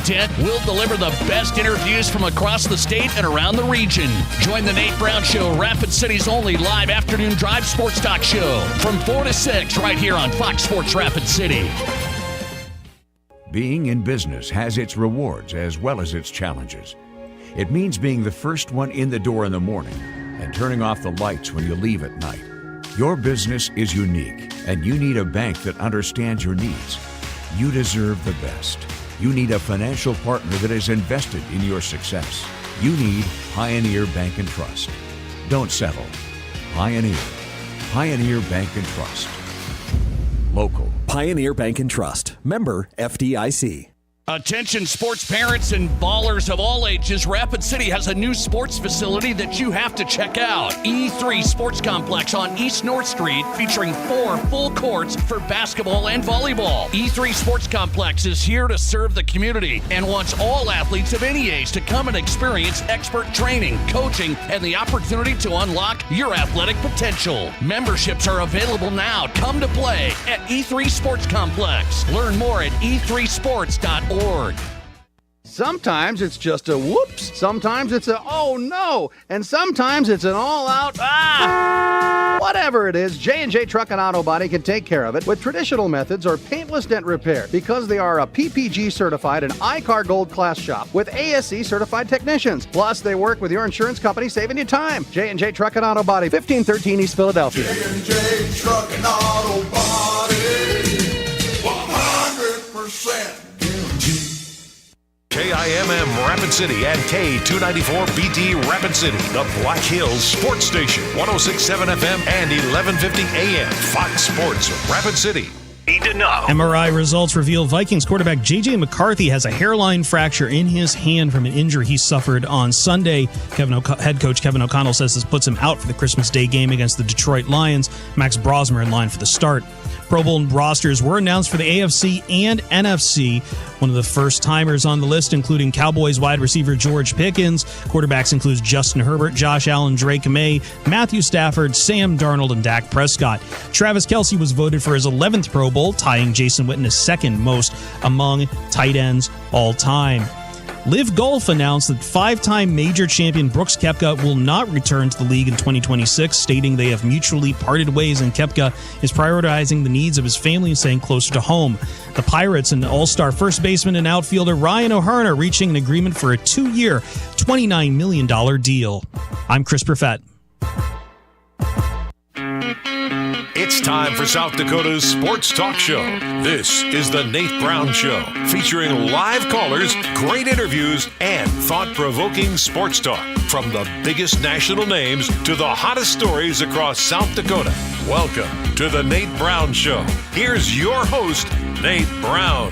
content, we'll deliver the best interviews from across the state and around the region. Join the Nate Brown Show, Rapid City's only live afternoon drive sports talk show from 4 to 6 right here on Fox Sports Rapid City. Being in business has its rewards as well as its challenges. It means being the first one in the door in the morning and turning off the lights when you leave at night. Your business is unique, and you need a bank that understands your needs. You deserve the best. You need a financial partner that is invested in your success. You need Pioneer Bank and Trust. Don't settle. Pioneer. Pioneer Bank and Trust. Local. Pioneer Bank and Trust. Member FDIC. Attention sports parents and ballers of all ages, Rapid City has a new sports facility that you have to check out. E3 Sports Complex on East North Street, featuring 4 full courts for basketball and volleyball. E3 Sports Complex is here to serve the community and wants all athletes of any age to come and experience expert training, coaching, and the opportunity to unlock your athletic potential. Memberships are available now. Come to play at E3 Sports Complex. Learn more at e3sports.org. Sometimes it's just a whoops, sometimes it's a oh no, and sometimes it's an all-out ah! Whatever it is, J&J Truck and Auto Body can take care of it with traditional methods or paintless dent repair because they are a PPG certified and I-CAR Gold class shop with ASE certified technicians. Plus, they work with your insurance company, saving you time. J&J Truck and Auto Body, 1513 East Philadelphia. J&J Truck and Auto Body, 100%. KIMM Rapid City and K294BT Rapid City, the Black Hills Sports Station, 106.7 FM and 1150 AM. Fox Sports Rapid City. Need to know. MRI results reveal Vikings quarterback J.J. McCarthy has a hairline fracture in his hand from an injury he suffered on Sunday. Head coach Kevin O'Connell says this puts him out for the Christmas Day game against the Detroit Lions. Max Brosmer in line for the start. Pro Bowl rosters were announced for the AFC and NFC. One of the first-timers on the list, including Cowboys wide receiver George Pickens. Quarterbacks includes Justin Herbert, Josh Allen, Drake May, Matthew Stafford, Sam Darnold, and Dak Prescott. Travis Kelce was voted for his 11th Pro Bowl, tying Jason Witten as second most among tight ends all time. Liv Golf announced that 5-time major champion Brooks Koepka will not return to the league in 2026, stating they have mutually parted ways and Koepka is prioritizing the needs of his family and staying closer to home. The Pirates and all-star first baseman and outfielder Ryan O'Hearn are reaching an agreement for a 2-year, $29 million deal. I'm Chris Perfett. It's time for South Dakota's Sports Talk Show. This is the Nate Brown Show, featuring live callers, great interviews, and thought-provoking sports talk. From the biggest national names to the hottest stories across South Dakota. Welcome to the Nate Brown Show. Here's your host, Nate Brown.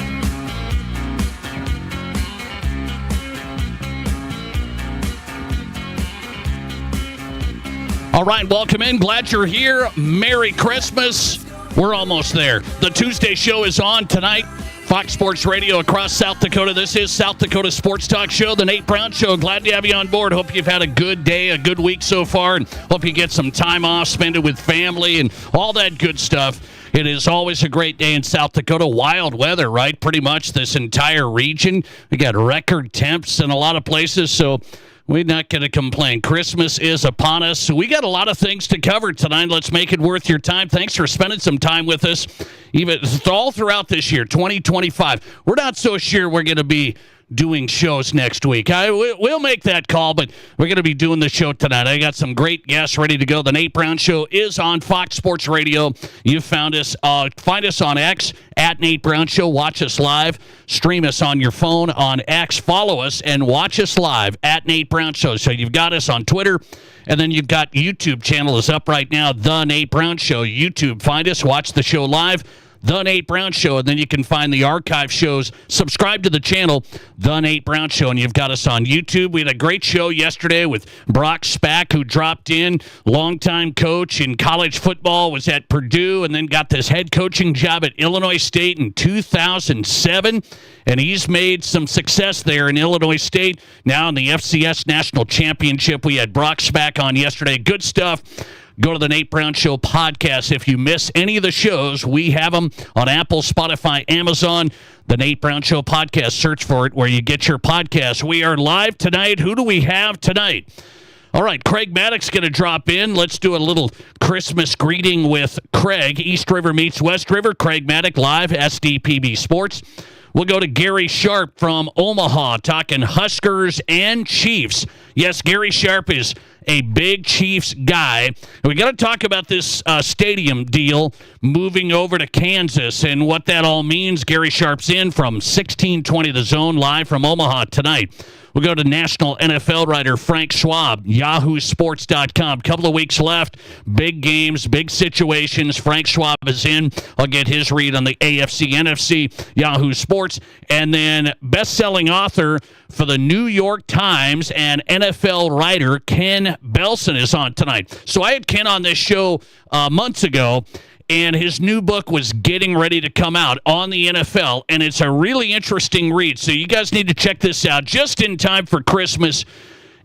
All right, welcome in. Glad you're here. Merry Christmas. We're almost there. The Tuesday show is on tonight. Fox Sports Radio across South Dakota. This is South Dakota Sports Talk Show, the Nate Brown Show. Glad to have you on board. Hope you've had a good day, a good week so far, and hope you get some time off, spend it with family, and all that good stuff. It is always a great day in South Dakota. Wild weather, right? Pretty much this entire region. We got record temps in a lot of places, so we're not going to complain. Christmas is upon us. So we got a lot of things to cover tonight. Let's make it worth your time. Thanks for spending some time with us, even all throughout this year, 2025. We're not so sure we're going to be doing shows next week. We'll make that call, but we're going to be doing the show tonight. I got some great guests ready to go. The Nate Brown Show is on Fox Sports Radio. You found us. Find us on X, at Nate Brown Show. Watch us live. Stream us on your phone on X. Follow us and watch us live at Nate Brown Show. So you've got us on Twitter, and then you've got YouTube channel is up right now, The Nate Brown Show. YouTube, find us, watch the show live. The Nate Brown Show, and then you can find the archive shows. Subscribe to the channel, The Nate Brown Show, and you've got us on YouTube. We had a great show yesterday with Brock Spack, who dropped in, longtime coach in college football, was at Purdue, and then got this head coaching job at Illinois State in 2007, and he's made some success there in Illinois State. Now in the FCS National Championship, we had Brock Spack on yesterday. Good stuff. Go to the Nate Brown Show podcast. If you miss any of the shows, we have them on Apple, Spotify, Amazon. The Nate Brown Show podcast. Search for it where you get your podcast. We are live tonight. Who do we have tonight? All right, Craig Maddox going to drop in. Let's do a little Christmas greeting with Craig. East River meets West River. Craig Maddox live, SDPB Sports. We'll go to Gary Sharp from Omaha, talking Huskers and Chiefs. Yes, Gary Sharp is a big Chiefs guy. And we got to talk about this stadium deal moving over to Kansas and what that all means. Gary Sharp's in from 1620 The Zone, live from Omaha tonight. We'll go to national NFL writer Frank Schwab, yahoosports.com. Couple of weeks left. Big games, big situations. Frank Schwab is in. I'll get his read on the AFC, NFC, Yahoo Sports. And then best-selling author for the New York Times and NFL writer Ken Belson is on tonight. So I had Ken on this show months ago, and his new book was getting ready to come out on the NFL, and it's a really interesting read. So you guys need to check this out just in time for Christmas.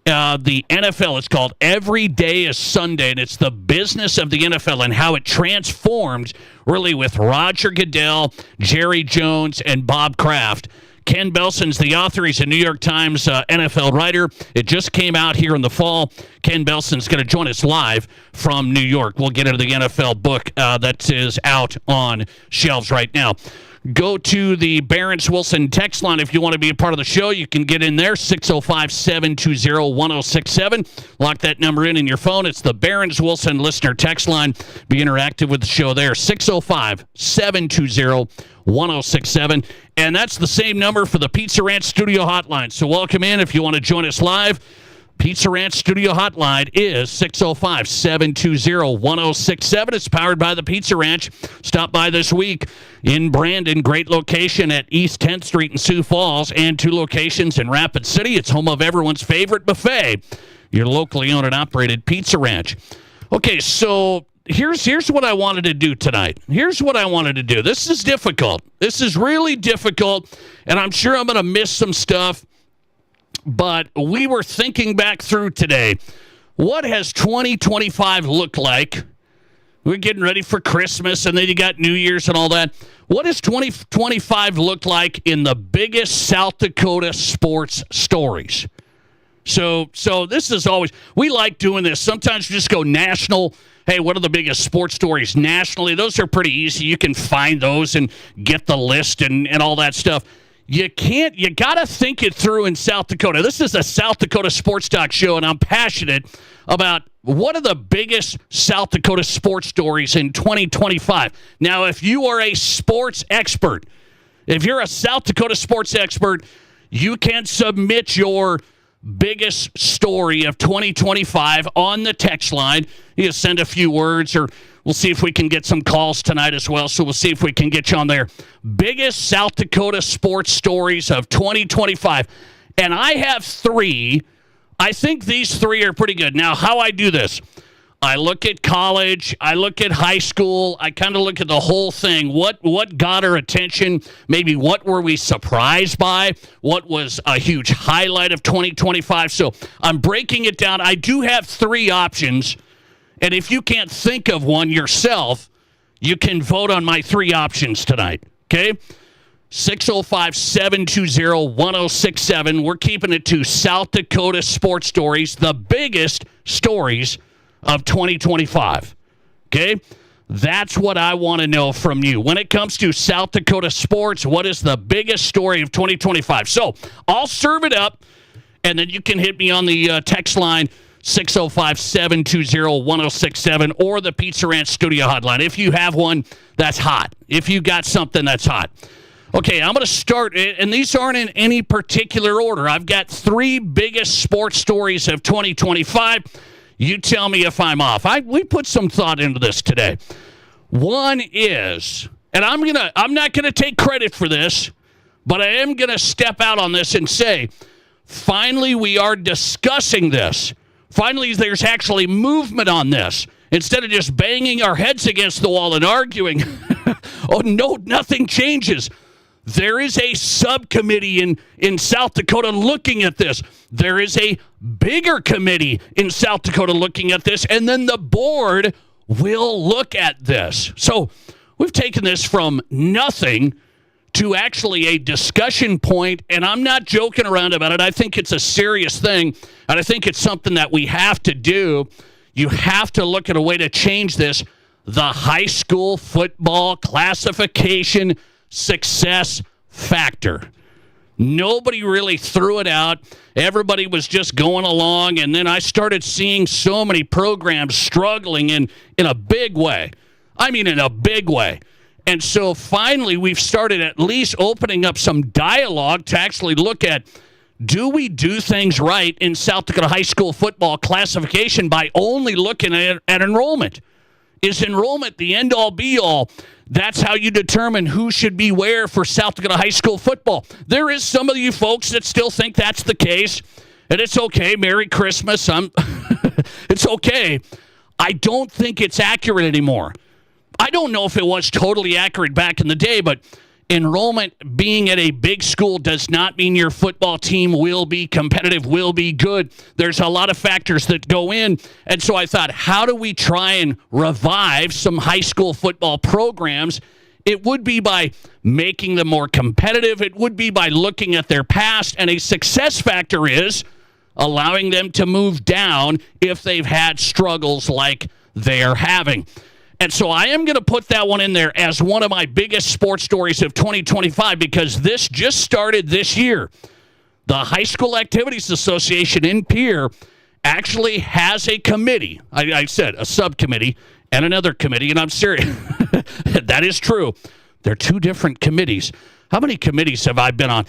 The NFL, it's called Every Day is Sunday, and it's the business of the NFL and how it transformed really with Roger Goodell, Jerry Jones, and Bob Kraft. Ken Belson's the author. He's a New York Times NFL writer. It just came out here in the fall. Ken Belson's going to join us live from New York. We'll get into the NFL book that is out on shelves right now. Go to the Barron's Wilson text line if you want to be a part of the show. You can get in there, 605-720-1067. Lock that number in your phone. It's the Barron's Wilson listener text line. Be interactive with the show there, 605-720-1067. And that's the same number for the Pizza Ranch Studio Hotline. So welcome in if you want to join us live. Pizza Ranch Studio Hotline is 605-720-1067. It's powered by the Pizza Ranch. Stop by this week in Brandon. Great location at East 10th Street in Sioux Falls and 2 locations in Rapid City. It's home of everyone's favorite buffet, your locally owned and operated Pizza Ranch. Okay, so here's what I wanted to do tonight. Here's what I wanted to do. This is difficult. This is really difficult, and I'm sure I'm going to miss some stuff. But we were thinking back through today, what has 2025 looked like? We're getting ready for Christmas, and then you got New Year's and all that. What does 2025 look like in the biggest South Dakota sports stories? So this is always, we like doing this. Sometimes we just go national. Hey, what are the biggest sports stories nationally? Those are pretty easy. You can find those and get the list and all that stuff. You got to think it through in South Dakota. This is a South Dakota Sports Talk show, and I'm passionate about what are the biggest South Dakota sports stories in 2025. Now, if you are a sports expert, if you're a South Dakota sports expert, you can submit your biggest story of 2025 on the text line. You send a few words, or we'll see if we can get some calls tonight as well, so we'll see if we can get you on there. Biggest South Dakota sports stories of 2025. And I have 3. I think these 3 are pretty good. Now, how I do this, I look at college, I look at high school, I kind of look at the whole thing. What got our attention? Maybe what were we surprised by? What was a huge highlight of 2025? So I'm breaking it down. I do have 3 options. And if you can't think of one yourself, you can vote on my 3 options tonight, okay? 605-720-1067. We're keeping it to South Dakota sports stories, the biggest stories of 2025, okay? That's what I want to know from you. When it comes to South Dakota sports, what is the biggest story of 2025? So I'll serve it up, and then you can hit me on the text line, 605-720-1067, or the Pizza Ranch Studio Hotline. If you have one that's hot. If you got something that's hot. Okay, I'm going to start, and these aren't in any particular order. I've got 3 biggest sports stories of 2025. You tell me if I'm off. We put some thought into this today. One is, and I'm not going to take credit for this, but I am going to step out on this and say, finally we are discussing this. Finally, there's actually movement on this. Instead of just banging our heads against the wall and arguing, oh, no, nothing changes. There is a subcommittee in South Dakota looking at this. There is a bigger committee in South Dakota looking at this, and then the board will look at this. So we've taken this from nothing to actually a discussion point, and I'm not joking around about it. I think it's a serious thing, and I think it's something that we have to do. You have to look at a way to change this. The high school football classification success factor. Nobody really threw it out. Everybody was just going along, and then I started seeing so many programs struggling in a big way. I mean, in a big way. And so finally, we've started at least opening up some dialogue to actually look at, do we do things right in South Dakota high school football classification by only looking at enrollment? Is enrollment the end-all, be-all? That's how you determine who should be where for South Dakota high school football. There is some of you folks that still think that's the case, and it's okay. Merry Christmas. It's okay. I don't think it's accurate anymore. I don't know if it was totally accurate back in the day, but enrollment being at a big school does not mean your football team will be competitive, will be good. There's a lot of factors that go in. And so I thought, how do we try and revive some high school football programs? It would be by making them more competitive. It would be by looking at their past. And a success factor is allowing them to move down if they've had struggles like they're having. And so I am going to put that one in there as one of my biggest sports stories of 2025 because this just started this year. The High School Activities Association in Pierre actually has a committee. I said a subcommittee and another committee, and I'm serious. That is true. They're two different committees. How many committees have I been on?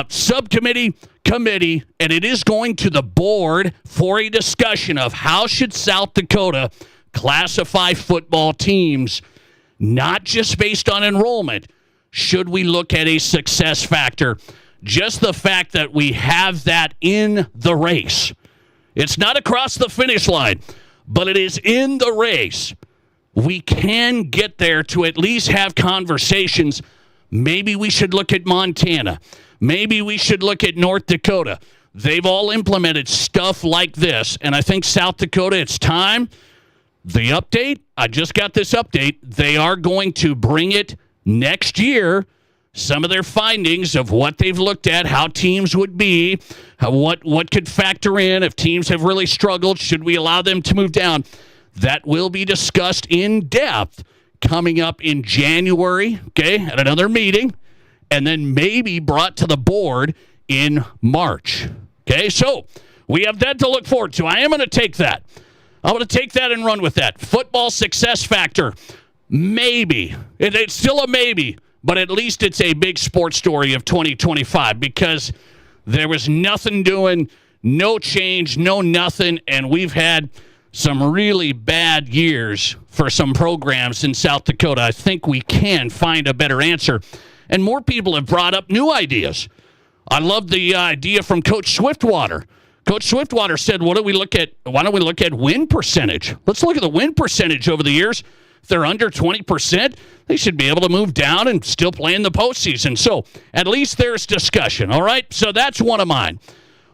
Subcommittee, committee, and it is going to the board for a discussion of how should South Dakota classify football teams, not just based on enrollment. Should we look at a success factor? Just the fact that we have that in the race. It's not across the finish line, but it is in the race. We can get there to at least have conversations. Maybe we should look at Montana. Maybe we should look at North Dakota. They've all implemented stuff like this, and I think South Dakota, it's time. The update, I just got this update. They are going to bring it next year. Some of their findings of what they've looked at, how teams would be, what could factor in if teams have really struggled. Should we allow them to move down? That will be discussed in depth coming up in January, okay, at another meeting, and then maybe brought to the board in March. Okay, so we have that to look forward to. I am going to take that. I'm going to take that and run with that. Football success factor, maybe. It's still a maybe, but at least it's a big sports story of 2025 because there was nothing doing, no change, no nothing, and we've had some really bad years for some programs in South Dakota. I think we can find a better answer. And more people have brought up new ideas. I love the idea from Coach Swiftwater. Coach Swiftwater said, why don't we look at win percentage? Let's look at the win percentage over the years. If they're under 20%, they should be able to move down and still play in the postseason. So at least there's discussion, all right? So that's one of mine.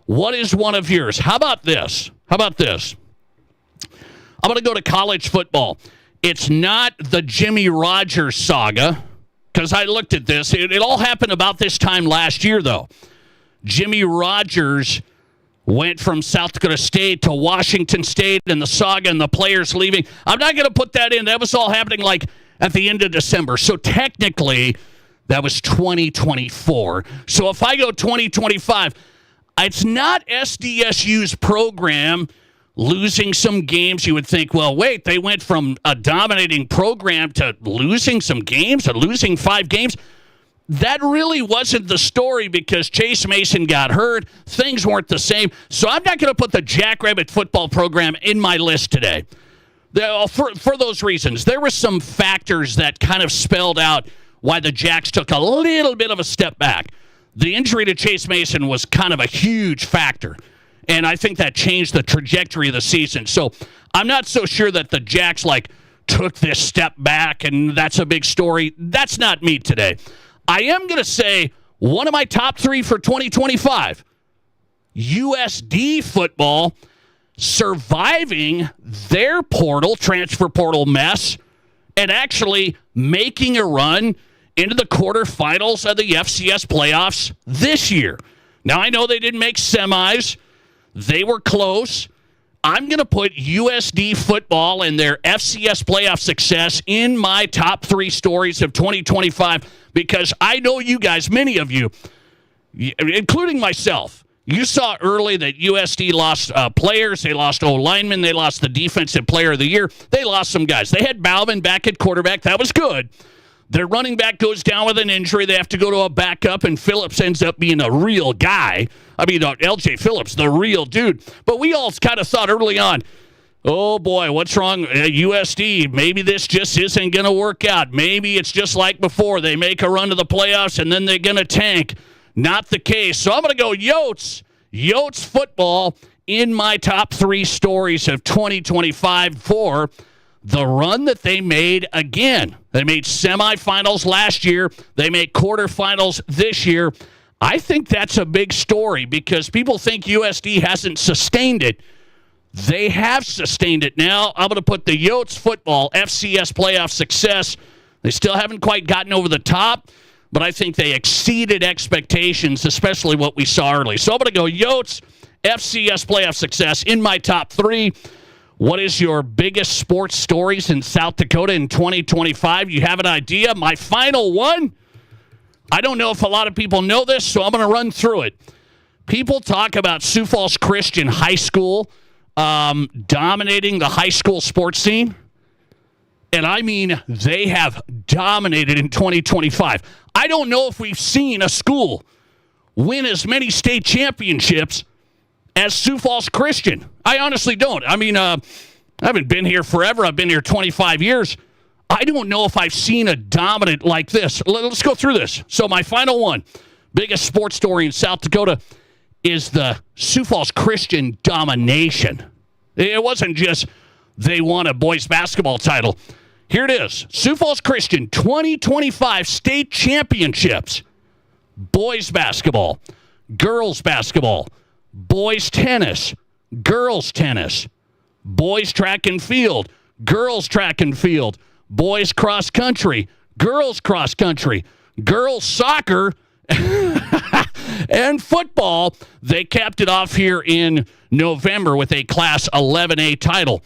What is one of yours? How about this? I'm going to go to college football. It's not the Jimmy Rogers saga, because I looked at this. It all happened about this time last year, though. Jimmy Rogers went from South Dakota State to Washington State and the saga and the players leaving. I'm not going to put that in. That was all happening like at the end of December. So technically, that was 2024. So if I go 2025, it's not SDSU's program losing some games. You would think, well, wait, they went from a dominating program to losing some games, or losing 5 games. That really wasn't the story because Chase Mason got hurt. Things weren't the same. So I'm not going to put the Jackrabbit football program in my list today. For those reasons, there were some factors that kind of spelled out why the Jacks took a little bit of a step back. The injury to Chase Mason was kind of a huge factor, and I think that changed the trajectory of the season. So I'm not so sure that the Jacks took this step back, and that's a big story. That's not me today. I am going to say one of my top 3 for 2025, USD football surviving their transfer portal mess, and actually making a run into the quarterfinals of the FCS playoffs this year. Now, I know they didn't make semis. They were close. I'm going to put USD football and their FCS playoff success in my top 3 stories of 2025 because I know you guys, many of you, including myself, you saw early that USD lost players. They lost O-linemen. They lost the defensive player of the year. They lost some guys. They had Bauman back at quarterback. That was good. Their running back goes down with an injury. They have to go to a backup, and Phillips ends up being a real guy. I mean, LJ Phillips, the real dude. But we all kind of thought early on, oh, boy, what's wrong? USD, maybe this just isn't going to work out. Maybe it's just like before. They make a run to the playoffs, and then they're going to tank. Not the case. So I'm going to go Yotes. Yotes football in my top 3 stories of 2025 for the run that they made again. They made semifinals last year. They made quarterfinals this year. I think that's a big story because people think USD hasn't sustained it. They have sustained it now. I'm going to put the Yotes football FCS playoff success. They still haven't quite gotten over the top, but I think they exceeded expectations, especially what we saw early. So I'm going to go Yotes FCS playoff success in my top 3. What is your biggest sports stories in South Dakota in 2025? You have an idea? My final one, I don't know if a lot of people know this, so I'm going to run through it. People talk about Sioux Falls Christian High School dominating the high school sports scene. And I mean, they have dominated in 2025. I don't know if we've seen a school win as many state championships as Sioux Falls Christian. I honestly don't. I mean, I haven't been here forever. I've been here 25 years. I don't know if I've seen a dominant like this. Let's go through this. So my final one, biggest sports story in South Dakota, is the Sioux Falls Christian domination. It wasn't just they won a boys basketball title. Here it is. Sioux Falls Christian 2025 state championships. Boys basketball, girls basketball, boys tennis, girls tennis, boys track and field, girls track and field, boys cross country, girls cross country, girls soccer, and football. They capped it off here in November with a Class 11A title.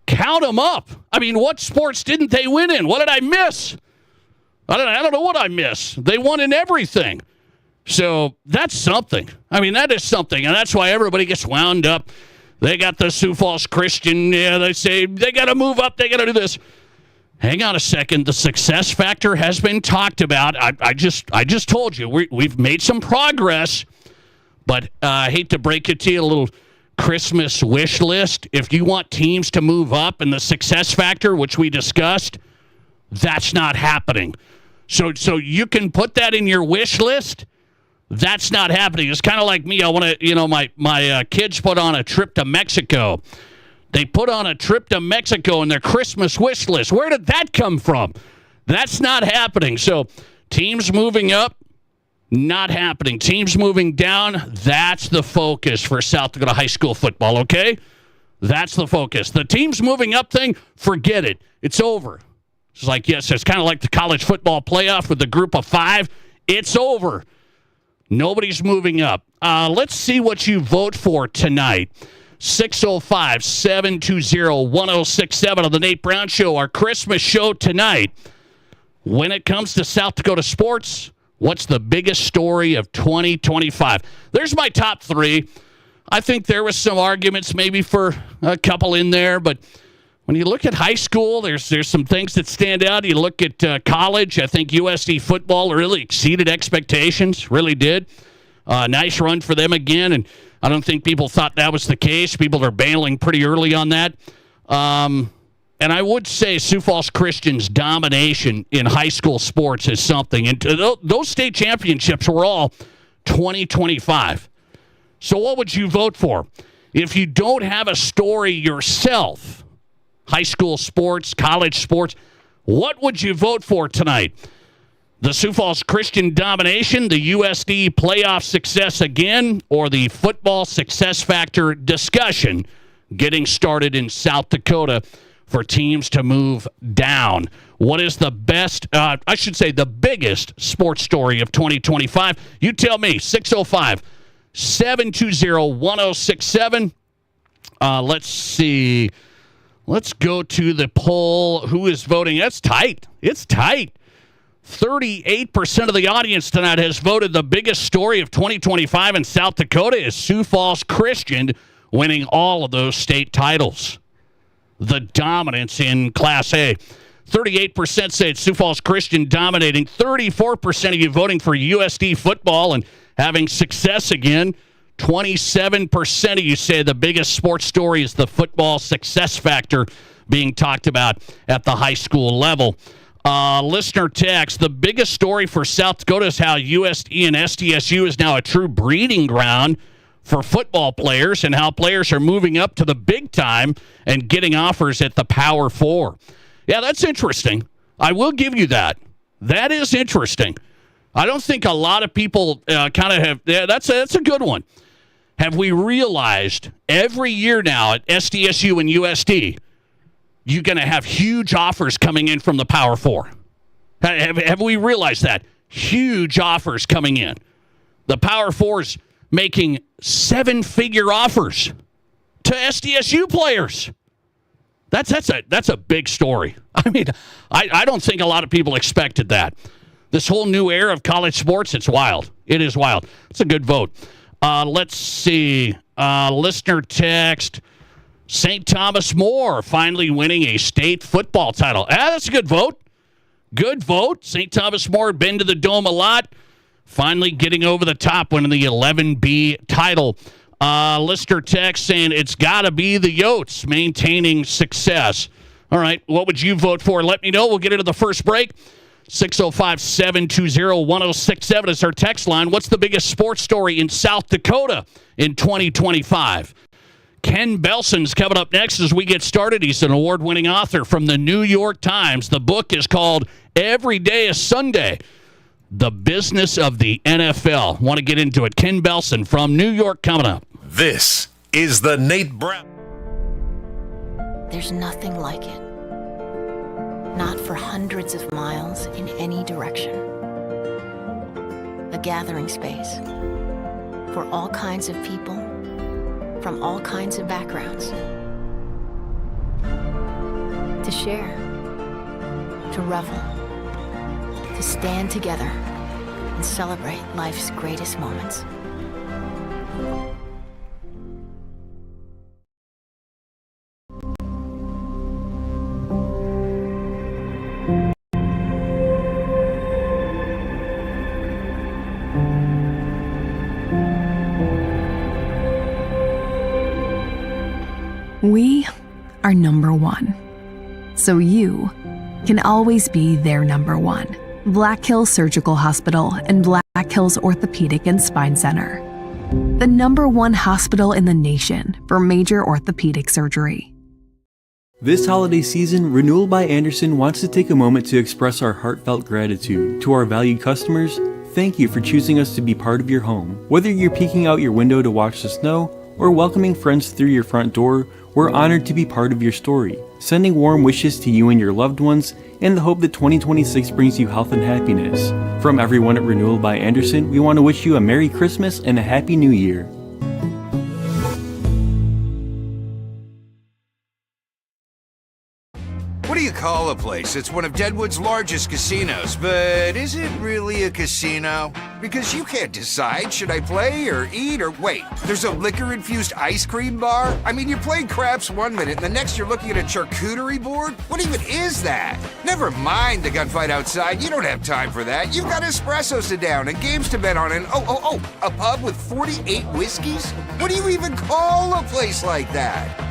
Count them up. I mean, what sports didn't they win in? What did I miss? I don't know what I missed. They won in everything. So that's something. I mean, that is something. And that's why everybody gets wound up. They got the Sioux Falls Christian. Yeah, they say they got to move up. They got to do this. Hang on a second. The success factor has been talked about. I just told you we've made some progress, but I hate to break it to you, a little Christmas wish list. If you want teams to move up and the success factor, which we discussed, that's not happening. So you can put that in your wish list. That's not happening. It's kind of like me. I want to, my kids put on a trip to Mexico. They put on a trip to Mexico in their Christmas wish list. Where did that come from? That's not happening. So teams moving up, not happening. Teams moving down, that's the focus for South Dakota high school football, okay? That's the focus. The teams moving up thing, forget it. It's over. It's like, yes, it's kind of like the college football playoff with the group of 5. It's over. Nobody's moving up. Let's see what you vote for tonight. 605-720-1067 on the Nate Brown Show, our Christmas show tonight. When it comes to South Dakota sports, what's the biggest story of 2025? There's my top 3. I think there was some arguments maybe for a couple in there, but when you look at high school, there's some things that stand out. You look at college, I think USD football really exceeded expectations, really did. Nice run for them again, and I don't think people thought that was the case. People are bailing pretty early on that. And I would say Sioux Falls Christian's domination in high school sports is something. And those state championships were all 2025. So what would you vote for? If you don't have a story yourself, high school sports, college sports, what would you vote for tonight? The Sioux Falls Christian domination, the USD playoff success again, or the football success factor discussion getting started in South Dakota for teams to move down. What is the best, the biggest sports story of 2025? You tell me, 605-720-1067. Let's see. Let's go to the poll. Who is voting? That's tight. It's tight. 38% of the audience tonight has voted the biggest story of 2025 in South Dakota is Sioux Falls Christian winning all of those state titles. The dominance in Class A. 38% say it's Sioux Falls Christian dominating. 34% of you voting for USD football and having success again. 27% of you say the biggest sports story is the football success factor being talked about at the high school level. Listener text, the biggest story for South Dakota is how USD and SDSU is now a true breeding ground for football players and how players are moving up to the big time and getting offers at the Power Four. Yeah, that's interesting. I will give you that. That is interesting. I don't think a lot of people kind of have. Yeah, that's a good one. Have we realized every year now at SDSU and USD, you're going to have huge offers coming in from the Power Four? Have we realized that? Huge offers coming in. The Power Four's making seven-figure offers to SDSU players. That's a big story. I mean, I don't think a lot of people expected that. This whole new era of college sports, it's wild. It is wild. It's a good vote. Let's see. Listener text. St. Thomas More finally winning a state football title. That's a good vote. Good vote. St. Thomas More had been to the Dome a lot. Finally getting over the top, winning the 11B title. Listener text saying it's got to be the Yotes maintaining success. All right, what would you vote for? Let me know. We'll get into the first break. 605-720-1067 is our text line. What's the biggest sports story in South Dakota in 2025? Ken Belson's coming up next as we get started. He's an award-winning author from the New York Times. The book is called Every Day is Sunday, The Business of the NFL. Want to get into it. Ken Belson from New York coming up. This is the Nate Brown. There's nothing like it. Not for hundreds of miles in any direction. A gathering space for all kinds of people from all kinds of backgrounds. To share, to revel, to stand together and celebrate life's greatest moments. We are number one, so you can always be their number one. Black Hills Surgical Hospital and Black Hills Orthopedic and Spine Center. The number one hospital in the nation for major orthopedic surgery. This holiday season, Renewal by Andersen wants to take a moment to express our heartfelt gratitude to our valued customers. Thank you for choosing us to be part of your home. Whether you're peeking out your window to watch the snow or welcoming friends through your front door, we're honored to be part of your story, sending warm wishes to you and your loved ones in the hope that 2026 brings you health and happiness. From everyone at Renewal by Andersen, we want to wish you a Merry Christmas and a Happy New Year. What do you call a place? It's one of Deadwood's largest casinos, but is it really a casino? Because you can't decide, should I play or eat or wait? There's a liquor-infused ice cream bar? I mean, you're playing craps one minute and the next you're looking at a charcuterie board? What even is that? Never mind the gunfight outside, you don't have time for that. You've got espressos to down and games to bet on and a pub with 48 whiskeys? What do you even call a place like that?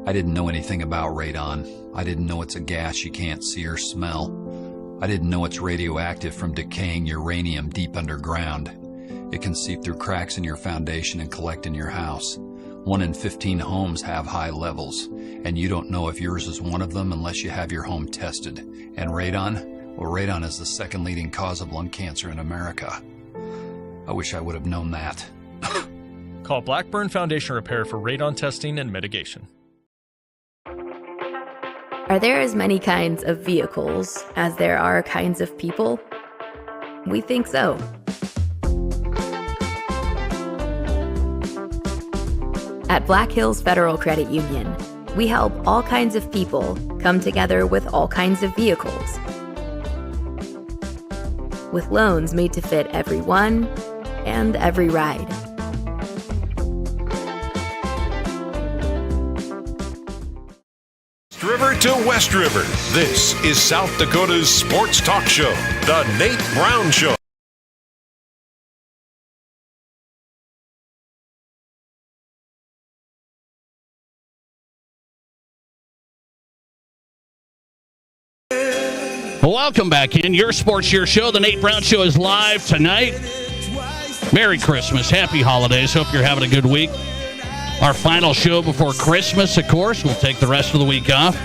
I didn't know anything about radon. I didn't know it's a gas you can't see or smell. I didn't know it's radioactive from decaying uranium deep underground. It can seep through cracks in your foundation and collect in your house. 1 in 15 homes have high levels, and you don't know if yours is one of them unless you have your home tested. And radon? Well, radon is the second leading cause of lung cancer in America. I wish I would have known that. Call Blackburn Foundation Repair for radon testing and mitigation. Are there as many kinds of vehicles as there are kinds of people? We think so. At Black Hills Federal Credit Union, we help all kinds of people come together with all kinds of vehicles. With loans made to fit everyone and every ride. River to West River. This is South Dakota's sports talk show, The Nate Brown Show. Welcome back in. Your Sports Your Show. The Nate Brown Show is live tonight. Merry Christmas. Happy holidays. Hope you're having a good week. Our final show before Christmas, of course. We'll take the rest of the week off.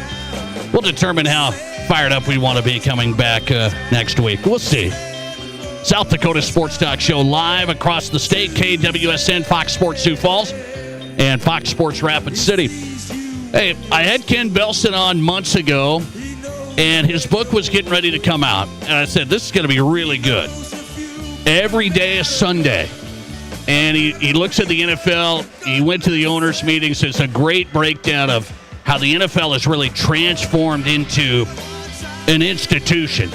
We'll determine how fired up we want to be coming back next week. We'll see. South Dakota Sports Talk Show live across the state. KWSN, Fox Sports Sioux Falls, and Fox Sports Rapid City. Hey, I had Ken Belson on months ago, and his book was getting ready to come out. And I said, this is going to be really good. Every day is Sunday. And he looks at the NFL. He went to the owners' meetings. It's a great breakdown of how the NFL has really transformed into an institution.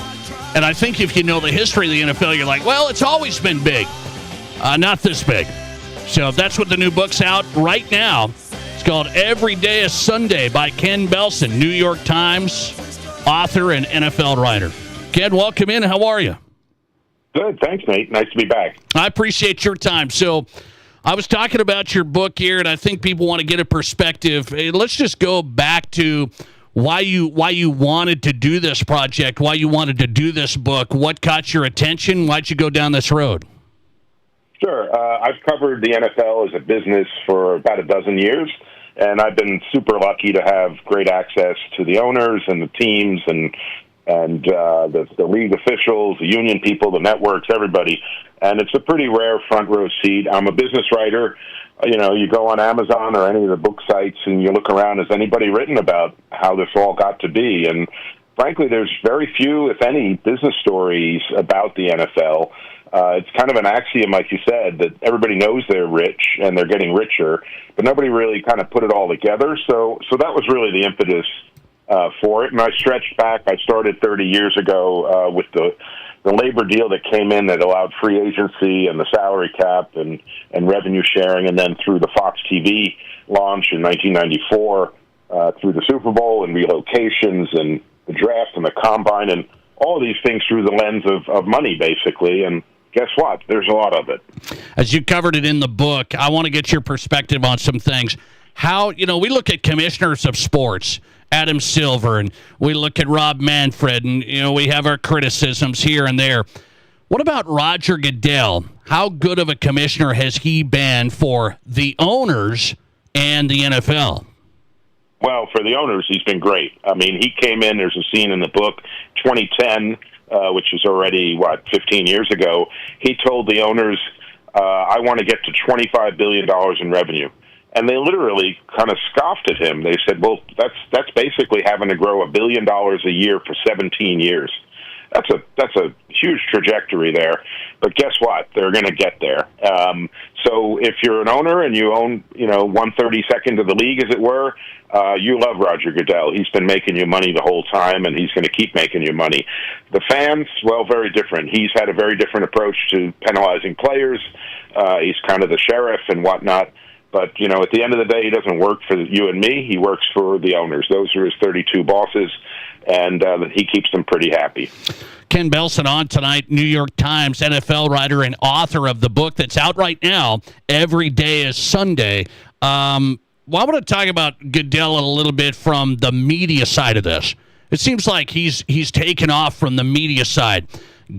And I think if you know the history of the NFL, you're like, well, it's always been big. Not this big. So that's what the new book's out right now. It's called Every Day is Sunday by Ken Belson, New York Times author and NFL writer. Ken, welcome in. How are you? Good. Thanks, Nate. Nice to be back. I appreciate your time. So I was talking about your book here, and I think people want to get a perspective. Hey, let's just go back to why you wanted to do this project, why you wanted to do this book. What caught your attention? Why'd you go down this road? Sure. I've covered the NFL as a business for about a dozen years, and I've been super lucky to have great access to the owners and the teams and the league officials, the union people, the networks, everybody. And it's a pretty rare front row seat. I'm a business writer. You know, you go on Amazon or any of the book sites and you look around, has anybody written about how this all got to be? And frankly, there's very few, if any, business stories about the NFL. It's kind of an axiom, like you said, that everybody knows they're rich and they're getting richer, but nobody really kind of put it all together. So that was really the impetus for it. And I stretched back. I started 30 years ago with the labor deal that came in that allowed free agency and the salary cap and revenue sharing, and then through the Fox TV launch in 1994, through the Super Bowl and relocations and the draft and the combine and all of these things through the lens of money, basically. And guess what? There's a lot of it. As you covered it in the book, I want to get your perspective on some things. How, we look at commissioners of sports, Adam Silver, and we look at Rob Manfred, and, we have our criticisms here and there. What about Roger Goodell? How good of a commissioner has he been for the owners and the NFL? Well, for the owners, he's been great. I mean, he came in, there's a scene in the book, 2010, which is already, 15 years ago. He told the owners, I want to get to $25 billion in revenue. And they literally kind of scoffed at him. They said, well, that's basically having to grow $1 billion a year for 17 years. That's a huge trajectory there. But guess what? They're going to get there. So if you're an owner and you own, 1/32 of the league, as it were, you love Roger Goodell. He's been making you money the whole time, and he's going to keep making you money. The fans, well, very different. He's had a very different approach to penalizing players. He's kind of the sheriff and whatnot. But, at the end of the day, he doesn't work for you and me. He works for the owners. Those are his 32 bosses, and he keeps them pretty happy. Ken Belson on tonight, New York Times NFL writer and author of the book that's out right now, Every Day is Sunday. Well, I want to talk about Goodell a little bit from the media side of this. It seems like he's taken off from the media side,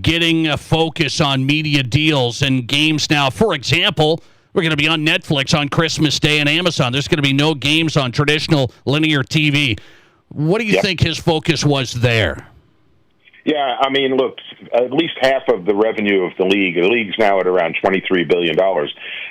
getting a focus on media deals and games now. For example, we're going to be on Netflix on Christmas Day and Amazon. There's going to be no games on traditional linear TV. What do you think his focus was there? Yeah, I mean, look, at least half of the revenue of the league's now at around $23 billion.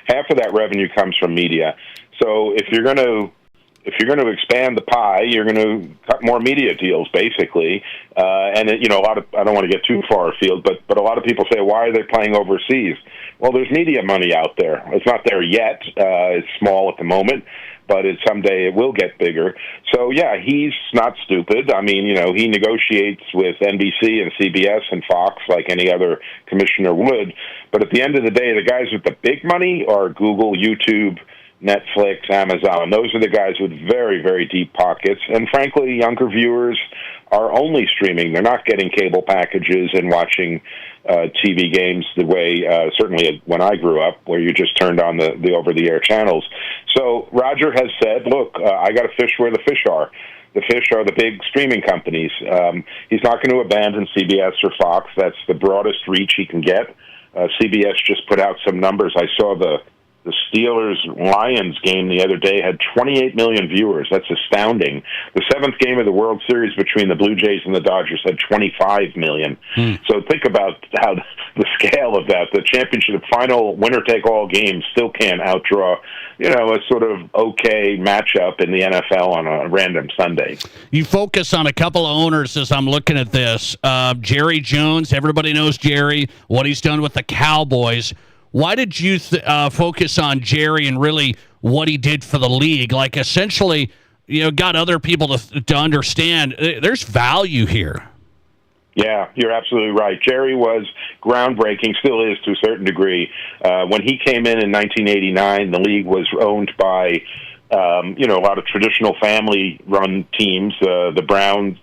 Half of that revenue comes from media. So if you're going to expand the pie, you're going to cut more media deals, basically. And a lot of, I don't want to get too far afield, but a lot of people say, why are they playing overseas? Well, there's media money out there. It's not there yet. It's small at the moment, but someday it will get bigger. So, yeah, he's not stupid. I mean, he negotiates with NBC and CBS and Fox like any other commissioner would. But at the end of the day, the guys with the big money are Google, YouTube, Netflix, Amazon. Those are the guys with very, very deep pockets. And frankly, younger viewers are only streaming. They're not getting cable packages and watching TV games the way, certainly when I grew up, where you just turned on the over-the-air channels. So Roger has said, look, I got to fish where the fish are. The fish are the big streaming companies. He's not going to abandon CBS or Fox. That's the broadest reach he can get. CBS just put out some numbers. I saw the Steelers-Lions game the other day had 28 million viewers. That's astounding. The seventh game of the World Series between the Blue Jays and the Dodgers had 25 million. So think about how the scale of that. The championship final winner-take-all game still can't outdraw, a sort of okay matchup in the NFL on a random Sunday. You focus on a couple of owners as I'm looking at this. Jerry Jones, everybody knows Jerry, what he's done with the Cowboys. Why did you focus on Jerry and really what he did for the league? Like, essentially, got other people to understand there's value here. Yeah, you're absolutely right. Jerry was groundbreaking, still is to a certain degree. When he came in 1989, the league was owned by, a lot of traditional family-run teams, the Browns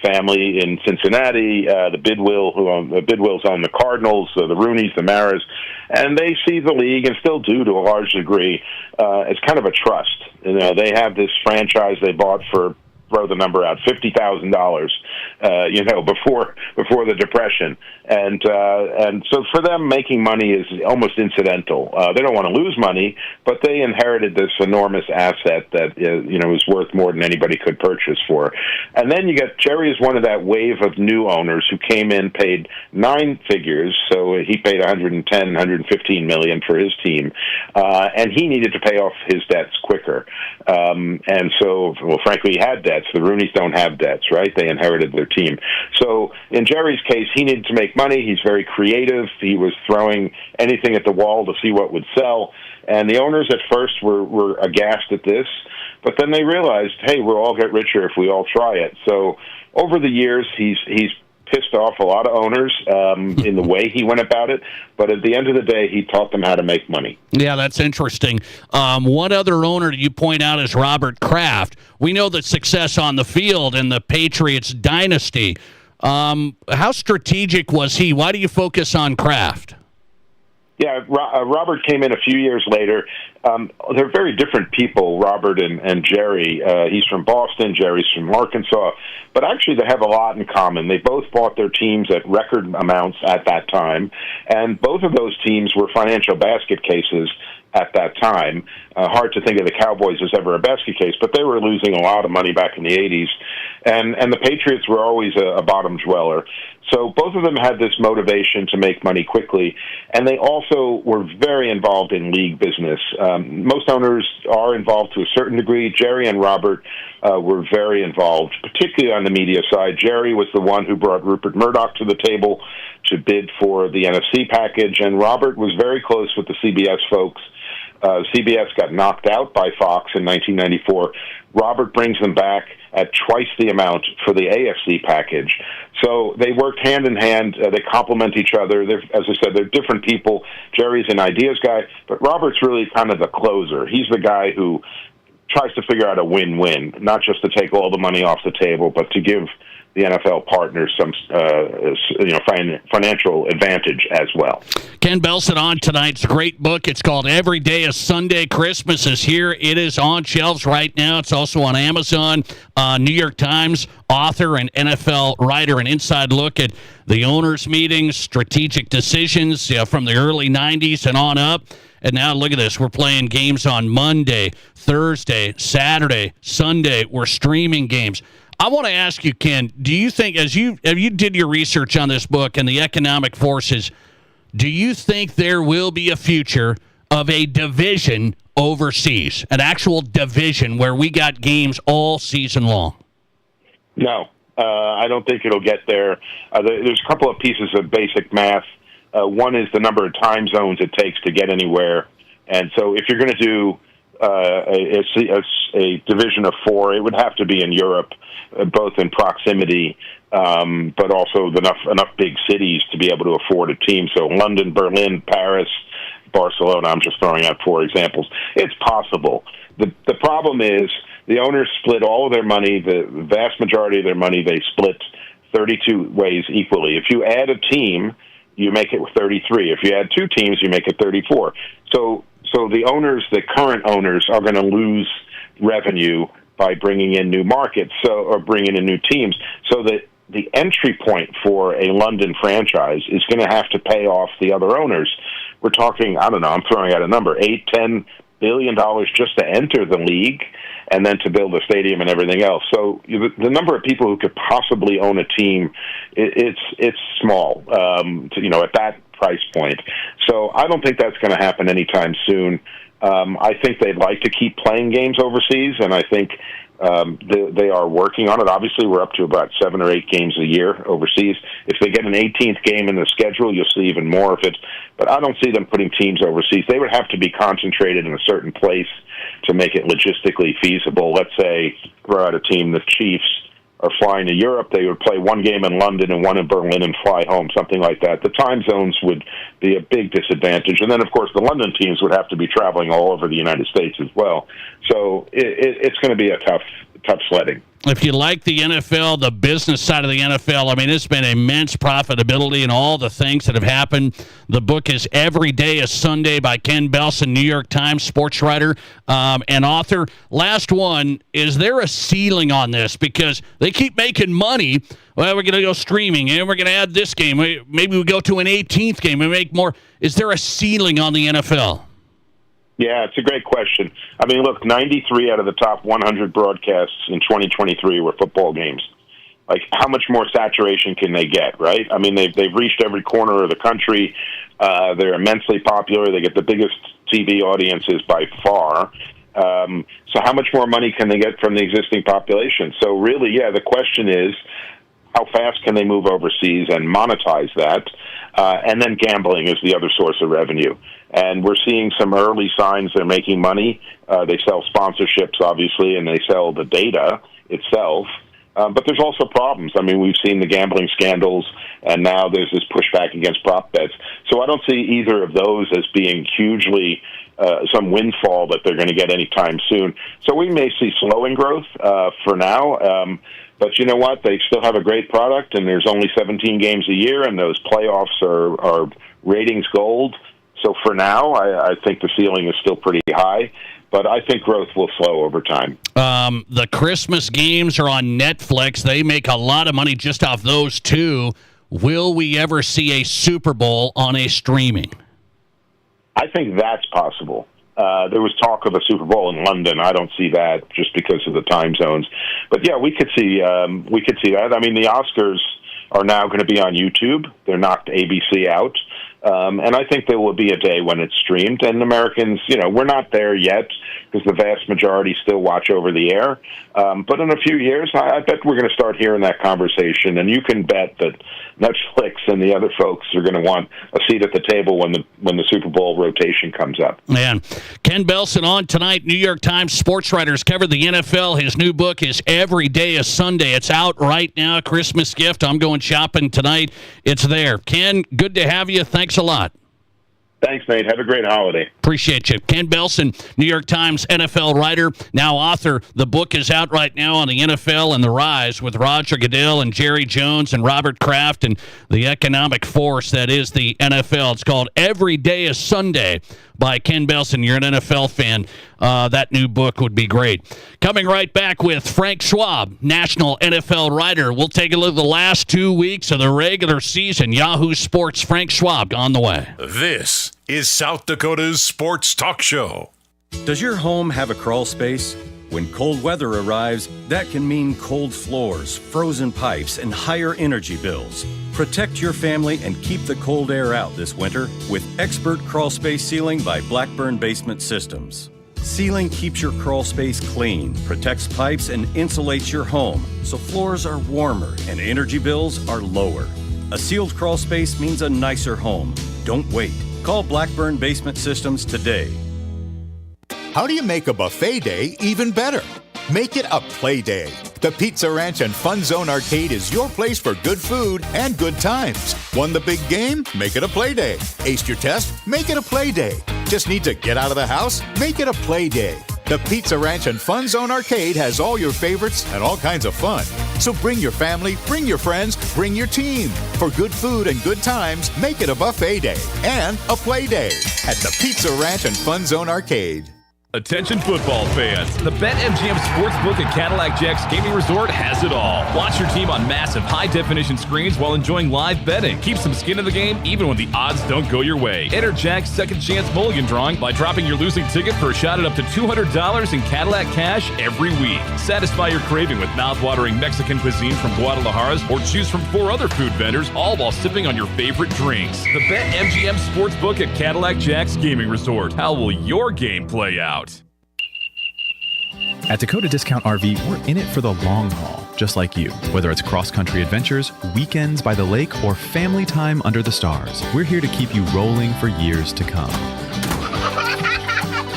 family in Cincinnati, the Bidwills own the Cardinals, the Rooneys, the Maras, and they see the league, and still do to a large degree, as kind of a trust. They have this franchise they bought for, throw the number out, $50,000, before the Depression, and so for them, making money is almost incidental. They don't want to lose money, but they inherited this enormous asset that is worth more than anybody could purchase for. And then you get Jerry is one of that wave of new owners who came in, paid 9 figures, so he paid $110, $115 million for his team, and he needed to pay off his debts quicker. And so, well, frankly, he had debts. The Rooneys don't have debts, right? They inherited their team. So in Jerry's case, he needed to make money. He's very creative. He was throwing anything at the wall to see what would sell. And the owners at first were aghast at this, but then they realized, hey, we'll all get richer if we all try it. So over the years, he's pissed off a lot of owners in the way he went about it, but at the end of the day, he taught them how to make money. Yeah, that's interesting. One other owner that you point out is Robert Kraft. We know the success on the field in the Patriots dynasty. How strategic was he? Why do you focus on Kraft? Yeah, Robert came in a few years later. They're very different people, Robert and Jerry. He's from Boston, Jerry's from Arkansas. But actually, they have a lot in common. They both bought their teams at record amounts at that time, and both of those teams were financial basket cases at that time. Hard to think of the Cowboys as ever a basket case, but they were losing a lot of money back in the 80s. And the Patriots were always a bottom dweller. So both of them had this motivation to make money quickly, and they also were very involved in league business. Most owners are involved to a certain degree. Jerry and Robert were very involved, particularly on the media side. Jerry was the one who brought Rupert Murdoch to the table to bid for the NFC package, and Robert was very close with the CBS folks. CBS got knocked out by Fox in 1994. Robert brings them back at twice the amount for the AFC package. So they worked hand in hand. They complement each other. As I said, they're different people. Jerry's an ideas guy, but Robert's really kind of the closer. He's the guy who tries to figure out a win-win, not just to take all the money off the table, but to give the NFL partners some financial advantage as well. Ken Belson on tonight's great book. It's called Every Day is Sunday. Christmas is here. It is on shelves right now. It's also on Amazon. New York Times author and NFL writer, an inside look at the owners' meetings, strategic decisions from the early 90s and on up. And now look at this. We're playing games on Monday, Thursday, Saturday, Sunday. We're streaming games. I want to ask you, Ken, do you think, as you did your research on this book and the economic forces, do you think there will be a future of a division overseas, an actual division where we got games all season long? No, I don't think it'll get there. There's a couple of pieces of basic math. One is the number of time zones it takes to get anywhere. And so if you're going to do a division of 4, it would have to be in Europe, both in proximity, but also enough big cities to be able to afford a team. So London, Berlin, Paris, Barcelona, I'm just throwing out 4 examples. It's possible. The problem is the owners split all of their money, the vast majority of their money, they split 32 ways equally. If you add a team, you make it 33. If you add 2 teams, you make it 34. So the owners, the current owners, are going to lose revenue by bringing in new markets, or bringing in new teams. So that the entry point for a London franchise is going to have to pay off the other owners. We're talking, I don't know, I'm throwing out a number, $8-10 billion just to enter the league, and then to build a stadium and everything else. So the number of people who could possibly own a team, it's small, at that price point. So I don't think that's going to happen anytime soon. I think they'd like to keep playing games overseas, and I think they are working on it. Obviously, we're up to about 7 or 8 games a year overseas. If they get an 18th game in the schedule, you'll see even more of it. But I don't see them putting teams overseas. They would have to be concentrated in a certain place to make it logistically feasible. Let's say, throw out a team, the Chiefs are flying to Europe. They would play 1 game in London and 1 in Berlin and fly home, something like that. The time zones would be a big disadvantage. And then, of course, the London teams would have to be traveling all over the United States as well. So it's going to be a tough sledding. If you like the NFL, the business side of the NFL, I mean, it's been immense profitability and all the things that have happened. The book is Every Day is Sunday by Ken Belson, New York Times sports writer and author. Last one, is there a ceiling on this? Because they keep making money. Well, we're going to go streaming, and we're going to add this game. Maybe we go to an 18th game and make more. Is there a ceiling on the NFL? Yeah, it's a great question. I mean, look, 93 out of the top 100 broadcasts in 2023 were football games. Like, how much more saturation can they get, right? I mean, they've reached every corner of the country. They're immensely popular. They get the biggest TV audiences by far. So how much more money can they get from the existing population? So really, yeah, the question is, how fast can they move overseas and monetize that? And then gambling is the other source of revenue. And we're seeing some early signs they're making money. They sell sponsorships, obviously, and they sell the data itself. But there's also problems. I mean, we've seen the gambling scandals, and now there's this pushback against prop bets. So I don't see either of those as being hugely some windfall that they're going to get anytime soon. So we may see slowing growth for now. But you know what? They still have a great product, and there's only 17 games a year, and those playoffs are ratings gold. So for now, I think the ceiling is still pretty high, but I think growth will slow over time. The Christmas games are on Netflix. They make a lot of money just off those two. Will we ever see a Super Bowl on a streaming? I think that's possible. There was talk of a Super Bowl in London. I don't see that just because of the time zones. But yeah, we could see that. I mean, the Oscars are now going to be on YouTube. They're knocked ABC out. And I think there will be a day when it's streamed. And Americans, we're not there yet because the vast majority still watch over the air. But in a few years, I bet we're going to start hearing that conversation. And you can bet that Netflix and the other folks are going to want a seat at the table when the Super Bowl rotation comes up. Man, Ken Belson on tonight. New York Times sports writers covered the NFL. His new book is Every Day is Sunday. It's out right now. Christmas gift. I'm going shopping tonight. It's there. Ken, good to have you. Thanks a lot. Thanks, Nate. Have a great holiday. Appreciate you. Ken Belson, New York Times NFL writer, now author. The book is out right now on the NFL and the Rise with Roger Goodell and Jerry Jones and Robert Kraft and the economic force that is the NFL. It's called Every Day is Sunday by Ken Belson. You're an NFL fan. That new book would be great. Coming right back with Frank Schwab, national NFL writer. We'll take a look at the last 2 weeks of the regular season. Yahoo Sports, Frank Schwab on the way. This is South Dakota's Sports Talk Show. Does your home have a crawl space? When cold weather arrives, that can mean cold floors, frozen pipes, and higher energy bills. Protect your family and keep the cold air out this winter with Expert Crawl Space Sealing by Blackburn Basement Systems. Sealing keeps your crawl space clean, protects pipes, and insulates your home so floors are warmer and energy bills are lower. A sealed crawl space means a nicer home. Don't wait. Call Blackburn Basement Systems today. How do you make a buffet day even better? Make it a play day. The Pizza Ranch and Fun Zone Arcade is your place for good food and good times. Won the big game? Make it a play day. Aced your test? Make it a play day. Just need to get out of the house? Make it a play day. The Pizza Ranch and Fun Zone Arcade has all your favorites and all kinds of fun. So bring your family, bring your friends, bring your team. For good food and good times, make it a buffet day and a play day at the Pizza Ranch and Fun Zone Arcade. Attention football fans, the BetMGM Sportsbook at Cadillac Jack's Gaming Resort has it all. Watch your team on massive high-definition screens while enjoying live betting. Keep some skin in the game even when the odds don't go your way. Enter Jack's Second Chance Mulligan Drawing by dropping your losing ticket for a shot at up to $200 in Cadillac cash every week. Satisfy your craving with mouth-watering Mexican cuisine from Guadalajara's or choose from 4 other food vendors, all while sipping on your favorite drinks. The BetMGM Sportsbook at Cadillac Jack's Gaming Resort. How will your game play out? At Dakota Discount RV, we're in it for the long haul, just like you. Whether it's cross-country adventures, weekends by the lake, or family time under the stars, we're here to keep you rolling for years to come.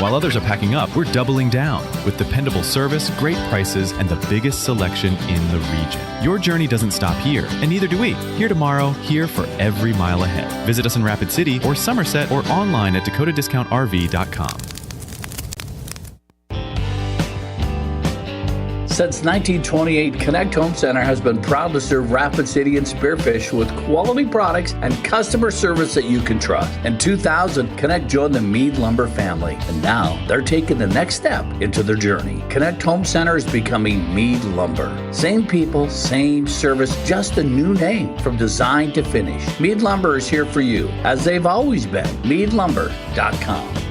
While others are packing up, we're doubling down with dependable service, great prices, and the biggest selection in the region. Your journey doesn't stop here, and neither do we. Here tomorrow, here for every mile ahead. Visit us in Rapid City or Somerset or online at dakotadiscountrv.com. Since 1928, Connect Home Center has been proud to serve Rapid City and Spearfish with quality products and customer service that you can trust. In 2000, Connect joined the Mead Lumber family, and now they're taking the next step into their journey. Connect Home Center is becoming Mead Lumber. Same people, same service, just a new name from design to finish. Mead Lumber is here for you, as they've always been. MeadLumber.com.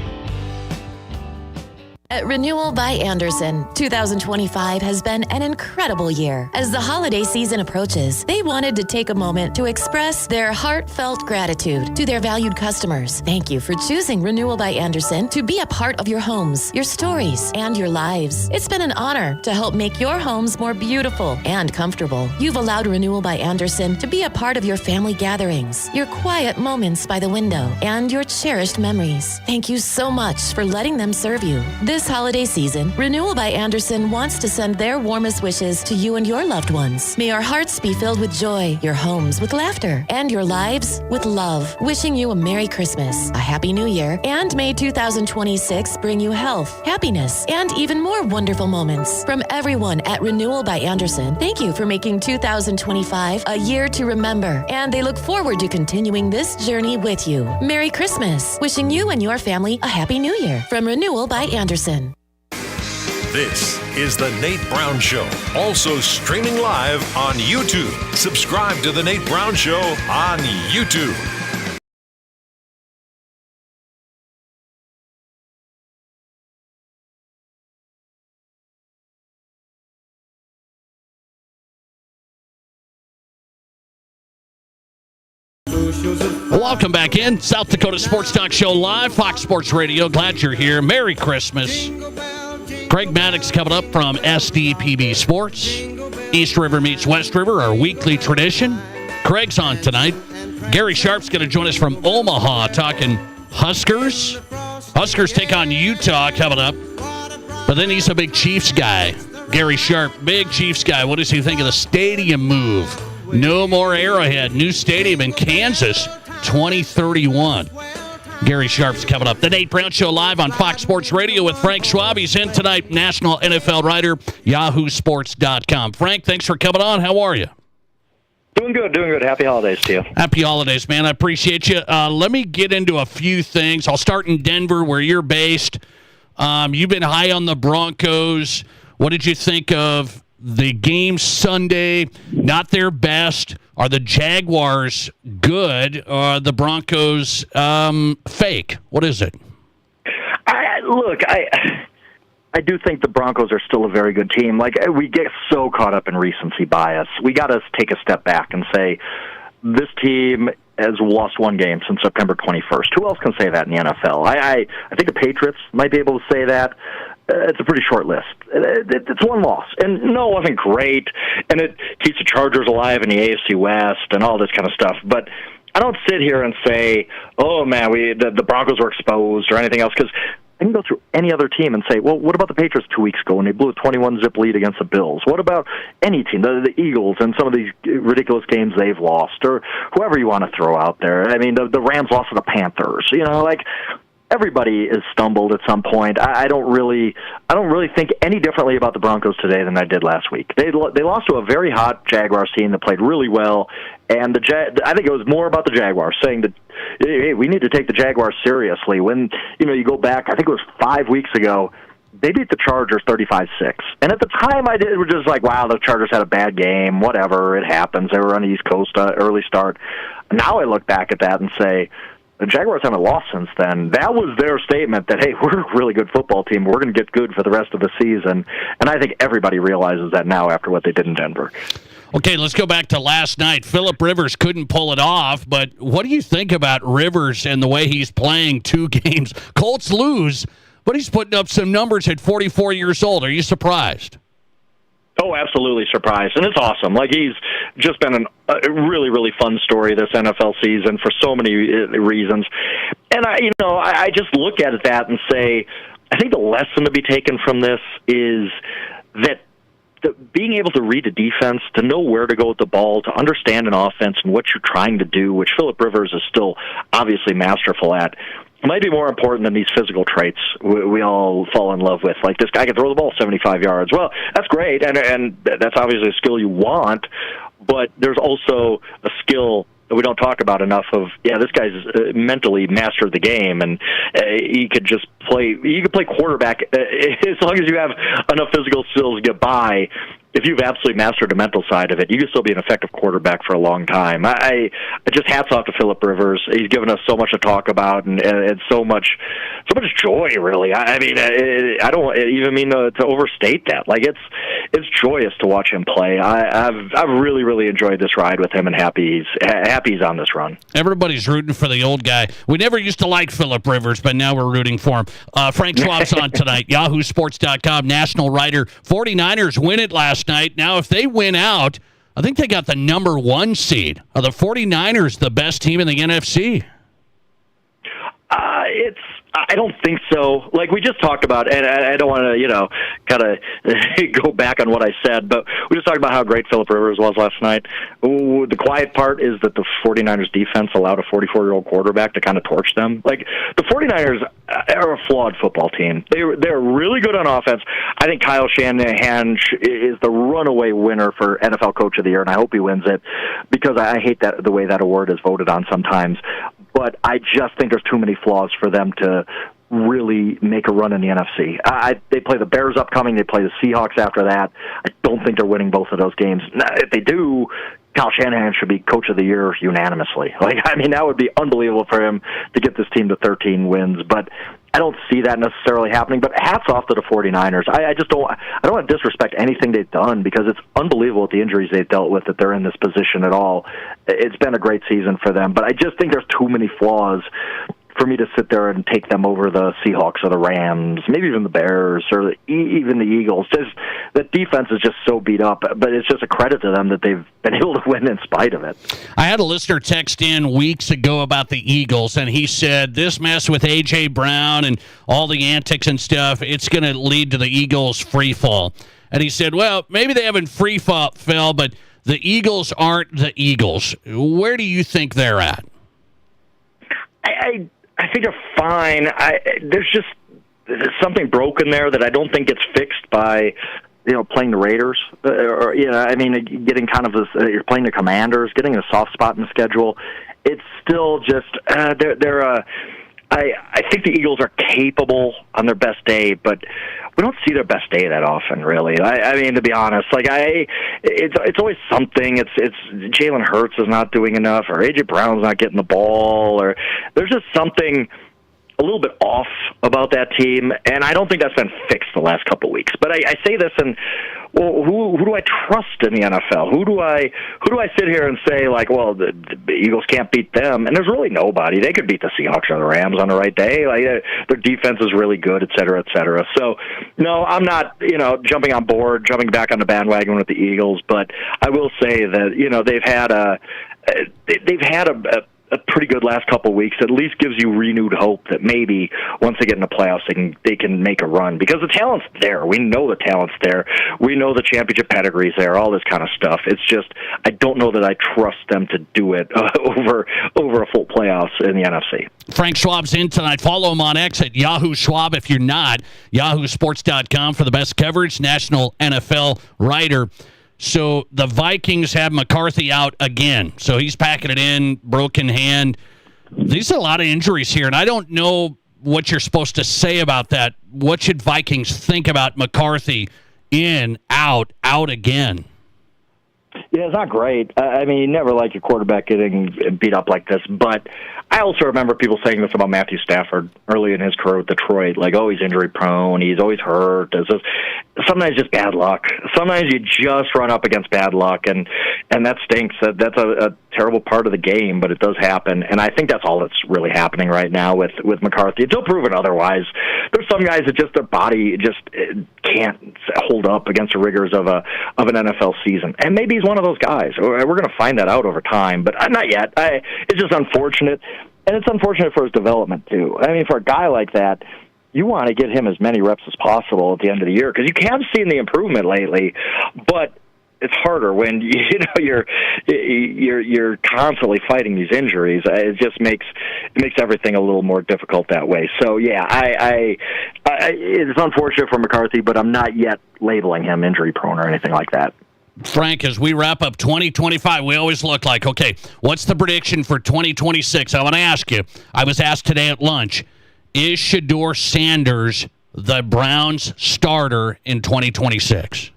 At Renewal by Andersen, 2025 has been an incredible year. As the holiday season approaches, they wanted to take a moment to express their heartfelt gratitude to their valued customers. Thank you for choosing Renewal by Andersen to be a part of your homes, your stories, and your lives. It's been an honor to help make your homes more beautiful and comfortable. You've allowed Renewal by Andersen to be a part of your family gatherings, your quiet moments by the window, and your cherished memories. Thank you so much for letting them serve you. This holiday season, Renewal by Andersen wants to send their warmest wishes to you and your loved ones. May our hearts be filled with joy, your homes with laughter, and your lives with love. Wishing you a Merry Christmas, a Happy New Year, and may 2026 bring you health, happiness, and even more wonderful moments. From everyone at Renewal by Andersen, thank you for making 2025 a year to remember, and they look forward to continuing this journey with you. Merry Christmas. Wishing you and your family a Happy New Year from Renewal by Andersen. This is The Nate Brown Show, also streaming live on YouTube. Subscribe to The Nate Brown Show on YouTube. Welcome back in. South Dakota Sports Talk Show live, Fox Sports Radio. Glad you're here. Merry Christmas. Craig Maddox coming up from SDPB Sports. East River meets West River, our weekly tradition. Craig's on tonight. Gary Sharp's going to join us from Omaha talking Huskers. Huskers take on Utah coming up. But then he's a big Chiefs guy. Gary Sharp, big Chiefs guy. What does he think of the stadium move? No more Arrowhead. New stadium in Kansas, 2031. Gary Sharp's coming up. The Nate Brown Show live on Fox Sports Radio with Frank Schwab. He's in tonight, national NFL writer, yahoosports.com. Frank, thanks for coming on. How are you? Doing good. Happy holidays to you. Happy holidays, man. I appreciate you. Let me get into a few things. I'll start in Denver, where you're based. You've been high on the Broncos. What did you think of the game Sunday? Not their best. Are the Jaguars good? Or are the Broncos fake? What is it? I do think the Broncos are still a very good team. Like, we get so caught up in recency bias. We got to take a step back and say this team has lost one game since September 21st. Who else can say that in the NFL? I think the Patriots might be able to say that. It's a pretty short list. It's one loss. And no, it wasn't great, and it keeps the Chargers alive in the AFC West and all this kind of stuff. But I don't sit here and say, oh, man, the Broncos were exposed or anything else, because I can go through any other team and say, well, what about the Patriots 2 weeks ago when they blew a 21-zip lead against the Bills? What about any team, the Eagles, and some of these ridiculous games they've lost, or whoever you want to throw out there? I mean, the Rams lost to the Panthers. Everybody has stumbled at some point. I don't really think any differently about the Broncos today than I did last week. They lost to a very hot Jaguars team that played really well, and I think it was more about the Jaguars saying that, hey, we need to take the Jaguars seriously. When you go back, I think it was 5 weeks ago, they beat the Chargers 35-6. And at the time, it was just like, wow, the Chargers had a bad game. Whatever, it happens. They were on the East Coast, early start. Now I look back at that and say, the Jaguars haven't lost since then. That was their statement that, hey, we're a really good football team. We're going to get good for the rest of the season. And I think everybody realizes that now after what they did in Denver. Okay, let's go back to last night. Phillip Rivers couldn't pull it off, but what do you think about Rivers and the way he's playing 2 games? Colts lose, but he's putting up some numbers at 44 years old. Are you surprised? Oh, absolutely surprised. And it's awesome. He's just been a really, really fun story this NFL season for so many reasons. And I just look at that and say, I think the lesson to be taken from this is that being able to read a defense, to know where to go with the ball, to understand an offense and what you're trying to do, which Phillip Rivers is still obviously masterful at, might be more important than these physical traits we all fall in love with. Like, this guy can throw the ball 75 yards. Well, that's great, and that's obviously a skill you want, but there's also a skill that we don't talk about enough of, this guy's mentally mastered the game, and he could just play. You could play quarterback as long as you have enough physical skills to get by. If you've absolutely mastered the mental side of it, you can still be an effective quarterback for a long time. I just hats off to Phillip Rivers. He's given us so much to talk about and so much joy. Really, I mean, I don't even mean to overstate that. It's joyous to watch him play. I've really, really enjoyed this ride with him, and happy he's on this run. Everybody's rooting for the old guy. We never used to like Phillip Rivers, but now we're rooting for him. Frank Schwab's on tonight. YahooSports.com, national writer. 49ers win it last night. Now, if they win out, I think they got the number 1 seed. Are the 49ers the best team in the NFC? I don't think so. Like we just talked about, and I don't want to, kind of go back on what I said, but we just talked about how great Phillip Rivers was last night. Ooh, the quiet part is that the 49ers defense allowed a 44-year-old quarterback to kind of torch them. Like, the 49ers are a flawed football team. They're really good on offense. I think Kyle Shanahan is the runaway winner for NFL Coach of the Year, and I hope he wins it, because I hate the way that award is voted on sometimes. But I just think there's too many flaws for them to really make a run in the NFC. They play the Bears upcoming. They play the Seahawks after that. I don't think they're winning both of those games. Now, if they do, Kyle Shanahan should be Coach of the Year unanimously. That would be unbelievable for him to get this team to 13 wins. But I don't see that necessarily happening. But hats off to the 49ers. I don't want to disrespect anything they've done, because it's unbelievable with the injuries they've dealt with that they're in this position at all. It's been a great season for them. But I just think there's too many flaws for me to sit there and take them over the Seahawks or the Rams, maybe even the Bears or even the Eagles. The defense is just so beat up, but it's just a credit to them that they've been able to win in spite of it. I had a listener text in weeks ago about the Eagles, and he said this mess with A.J. Brown and all the antics and stuff, it's going to lead to the Eagles' free fall. And he said, well, maybe they haven't free fell, but the Eagles aren't the Eagles. Where do you think they're at? I think they're fine. There's something broken there that I don't think gets fixed by, playing the Raiders, getting kind of this. You're playing the Commanders, getting a soft spot in the schedule. It's still just I think the Eagles are capable on their best day, but we don't see their best day that often, really. I mean, to be honest, it's always something. It's Jalen Hurts is not doing enough, or A.J. Brown's not getting the ball, or there's just something a little bit off about that team, and I don't think that's been fixed the last couple of weeks. But I say this, and who do I trust in the NFL? Who do I sit here and say, the Eagles can't beat them? And there's really nobody. They could beat the Seahawks or the Rams on the right day. Their defense is really good, et cetera, et cetera. So, no, I'm not, jumping back on the bandwagon with the Eagles, but I will say that, they've had a pretty good last couple of weeks. At least gives you renewed hope that maybe once they get in the playoffs, they can make a run, because the talent's there. We know the talent's there. We know the championship pedigree's there. All this kind of stuff. It's just I don't know that I trust them to do it over a full playoffs in the NFC. Frank Schwab's in tonight. Follow him on X at Yahoo Schwab. If you're not, YahooSports.com for the best coverage. National NFL writer. So the Vikings have McCarthy out again. So he's packing it in, broken hand. These are a lot of injuries here, and I don't know what you're supposed to say about that. What should Vikings think about McCarthy in, out again? Yeah, it's not great. I mean, you never like your quarterback getting beat up like this, but I also remember people saying this about Matthew Stafford early in his career with Detroit, he's injury prone, he's always hurt. Sometimes just bad luck. Sometimes you just run up against bad luck, and that stinks. That's a terrible part of the game, but it does happen, and I think that's all that's really happening right now with McCarthy. Until proven otherwise. There's some guys that just their body just can't hold up against the rigors of an NFL season, and maybe he's one of those guys. We're going to find that out over time, but not yet. It's just unfortunate, and it's unfortunate for his development too. I mean, for a guy like that, you want to get him as many reps as possible at the end of the year, because you have seen the improvement lately, but it's harder when you're constantly fighting these injuries. It just makes everything a little more difficult that way. So yeah, it's unfortunate for McCarthy, but I'm not yet labeling him injury prone or anything like that. Frank, as we wrap up 2025, we always look like, okay, what's the prediction for 2026? I want to ask you, I was asked today at lunch, is Shedeur Sanders the Browns starter in 2026?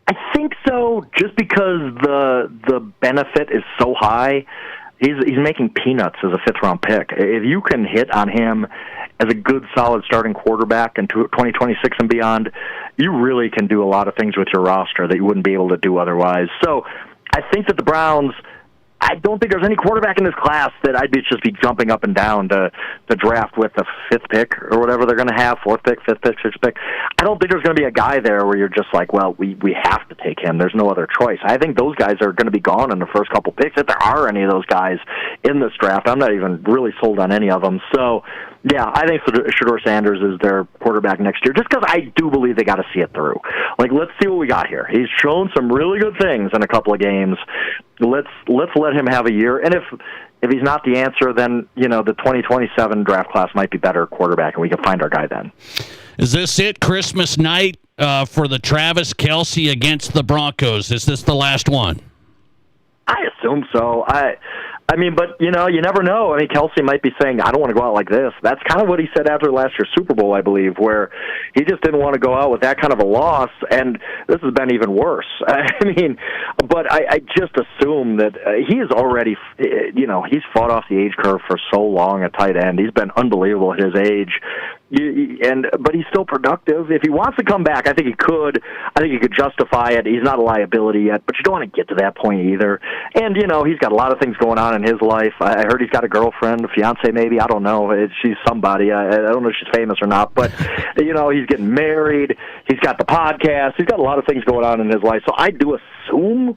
I think so, just because the benefit is so high. He's making peanuts as a fifth-round pick. If you can hit on him as a good, solid starting quarterback in 2026 and beyond, you really can do a lot of things with your roster that you wouldn't be able to do otherwise. So I think that the Browns, I don't think there's any quarterback in this class that I'd just be jumping up and down to draft with the fifth pick or whatever they're going to have, fourth pick, fifth pick, sixth pick. I don't think there's going to be a guy there where you're just like, well, we have to take him. There's no other choice. I think those guys are going to be gone in the first couple picks. If there are any of those guys in this draft, I'm not even really sold on any of them. So, yeah, I think Shedeur Sanders is their quarterback next year, just because I do believe they got to see it through. Let's see what we got here. He's shown some really good things in a couple of games. Let's let him have a year. And if he's not the answer, then, the 2027 draft class might be better quarterback, and we can find our guy then. Is this it, Christmas night, for the Travis Kelce against the Broncos? Is this the last one? I assume so. I mean, but, you never know. I mean, Kelce might be saying, I don't want to go out like this. That's kind of what he said after last year's Super Bowl, I believe, where he just didn't want to go out with that kind of a loss, and this has been even worse. I mean, but I just assume that he is already, he's fought off the age curve for so long at tight end. He's been unbelievable at his age. But he's still productive. If he wants to come back, I think he could. I think he could justify it. He's not a liability yet, but you don't want to get to that point either. And, he's got a lot of things going on in his life. I heard he's got a girlfriend, a fiance maybe. I don't know. She's somebody. I don't know if she's famous or not. But, he's getting married. He's got the podcast. He's got a lot of things going on in his life. So I do assume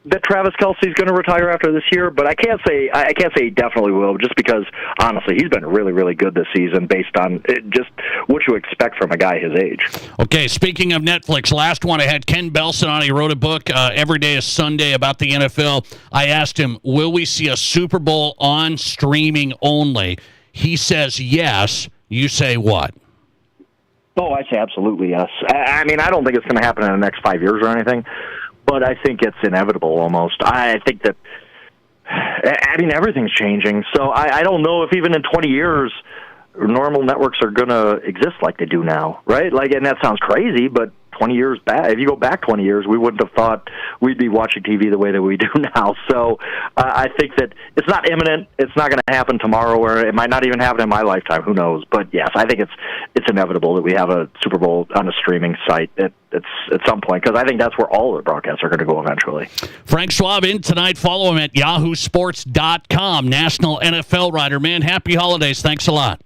that Travis Kelce's going to retire after this year, but I can't say he definitely will, just because honestly he's been really, really good this season based on just what you expect from a guy his age. Okay, speaking of Netflix, last one I had Ken Belson on. He wrote a book, Every Day is Sunday, about the NFL. I asked him, will we see a Super Bowl on streaming only? he says yes, you say what? Oh, I say absolutely yes. I mean, I don't think it's going to happen in the next 5 years or anything, but I think it's inevitable almost. I think that, I mean, everything's changing. So I don't know if even in 20 years, normal networks are going to exist like they do now, right? Like, and that sounds crazy, but 20 years back, if you go back 20 years, we wouldn't have thought we'd be watching TV the way that we do now. So I think that it's not imminent. It's not going to happen tomorrow, or it might not even happen in my lifetime. Who knows? But yes, I think it's inevitable that we have a Super Bowl on a streaming site at some point, because I think that's where all the broadcasts are going to go eventually. Frank Schwab in tonight. Follow him at yahoosports.com. National NFL writer. Man, happy holidays. Thanks a lot.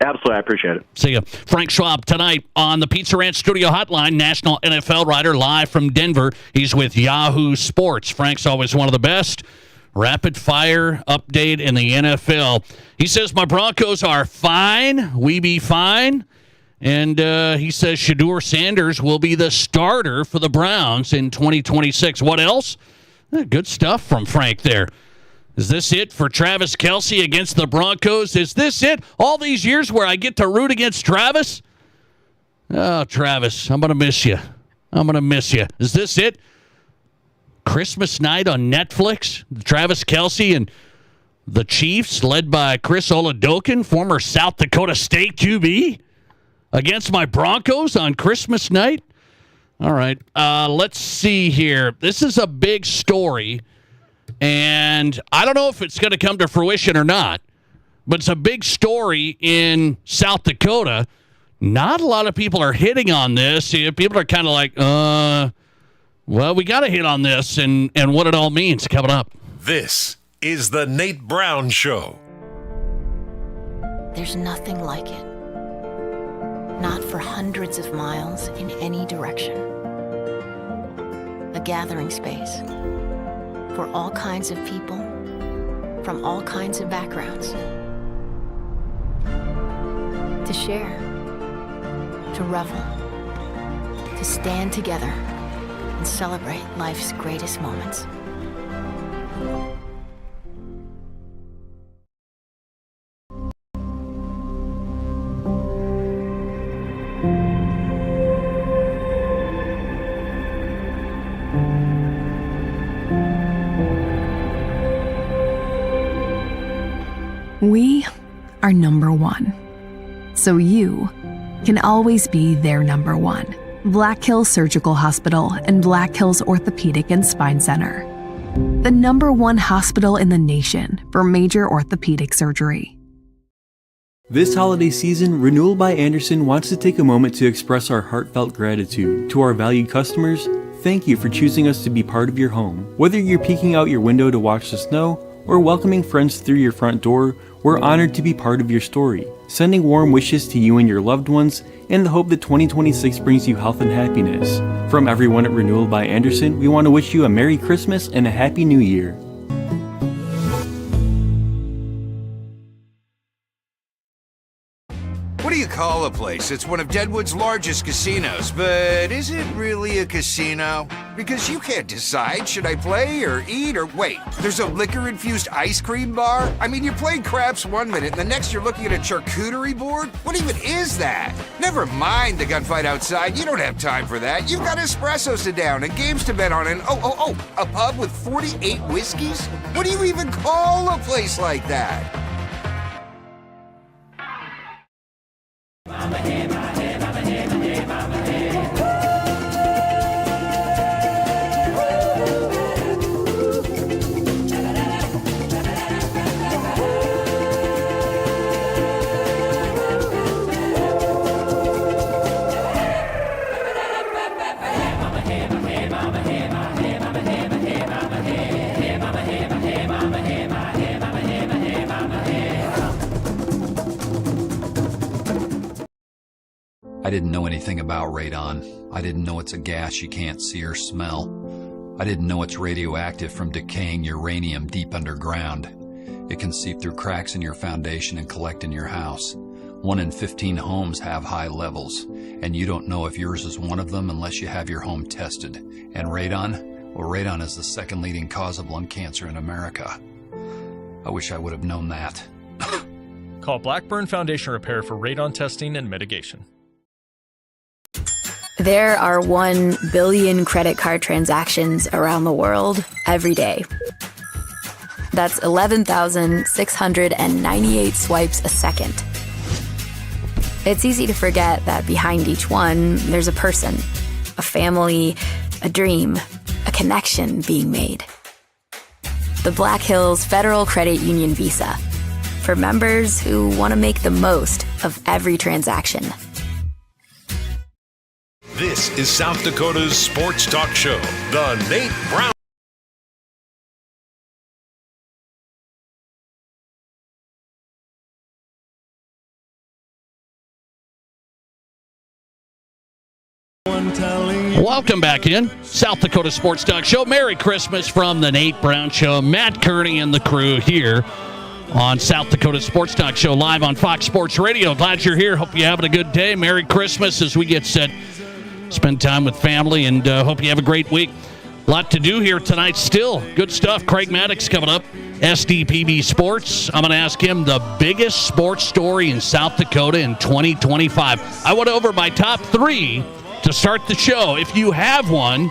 Absolutely, I appreciate it. See you. Frank Schwab tonight on the Pizza Ranch Studio Hotline, national NFL writer live from Denver. He's with Yahoo Sports. Frank's always one of the best. Rapid fire update in the NFL. He says, my Broncos are fine. We be fine. And he says Shedeur Sanders will be the starter for the Browns in 2026. What else? Good stuff from Frank there. Is this it for Travis Kelce against the Broncos? Is this it? All these years where I get to root against Travis? Oh, Travis, I'm going to miss you. I'm going to miss you. Is this it? Christmas night on Netflix? Travis Kelce and the Chiefs, led by Chris Oladokun, former South Dakota State QB, against my Broncos on Christmas night? All right, let's see here. This is a big story. And I don't know if it's going to come to fruition or not, but it's a big story in South Dakota. Not a lot of people are hitting on this. People are kind of like, well, we got to hit on this and what it all means coming up. This is the Nate Brown Show. There's nothing like it. Not for hundreds of miles in any direction. A gathering space for all kinds of people, from all kinds of backgrounds. To share, to revel, to stand together and celebrate life's greatest moments. We are number one, so you can always be their number one. Black Hills Surgical Hospital and Black Hills Orthopedic and Spine Center. The number one hospital in the nation for major orthopedic surgery. This holiday season, Renewal by Andersen wants to take a moment to express our heartfelt gratitude to our valued customers. Thank you for choosing us to be part of your home. Whether you're peeking out your window to watch the snow or welcoming friends through your front door, we're honored to be part of your story, sending warm wishes to you and your loved ones in the hope that 2026 brings you health and happiness. From everyone at Renewal by Andersen, we want to wish you a Merry Christmas and a Happy New Year. What do you call a place? It's one of Deadwood's largest casinos, but is it really a casino? Because you can't decide, should I play or eat or wait? There's a liquor-infused ice cream bar? I mean, you're playing craps one minute, and the next you're looking at a charcuterie board? What even is that? Never mind the gunfight outside, you don't have time for that. You've got espressos to down and games to bet on and a pub with 48 whiskeys? What do you even call a place like that? I didn't know anything about radon. I didn't know it's a gas you can't see or smell. I didn't know it's radioactive from decaying uranium deep underground. It can seep through cracks in your foundation and collect in your house. 1 in 15 homes have high levels, and you don't know if yours is one of them unless you have your home tested. And radon? Well, radon is the second leading cause of lung cancer in America. I wish I would have known that. Call Blackburn Foundation Repair for radon testing and mitigation. There are 1 billion credit card transactions around the world every day. That's 11,698 swipes a second. It's easy to forget that behind each one, there's a person, a family, a dream, a connection being made. The Black Hills Federal Credit Union Visa, for members who want to make the most of every transaction. This is South Dakota's sports talk show, The Nate Brown. Welcome back in. South Dakota Sports Talk Show. Merry Christmas from the Nate Brown Show. Matt Kearney and the crew here on South Dakota Sports Talk Show live on Fox Sports Radio. Glad you're here. Hope you're having a good day. Merry Christmas as we get set. Spend time with family and hope you have a great week. A lot to do here tonight still. Good stuff. Craig Maddox coming up. SDPB Sports. I'm going to ask him the biggest sports story in South Dakota in 2025. I went over my top 3 to start the show. If you have one,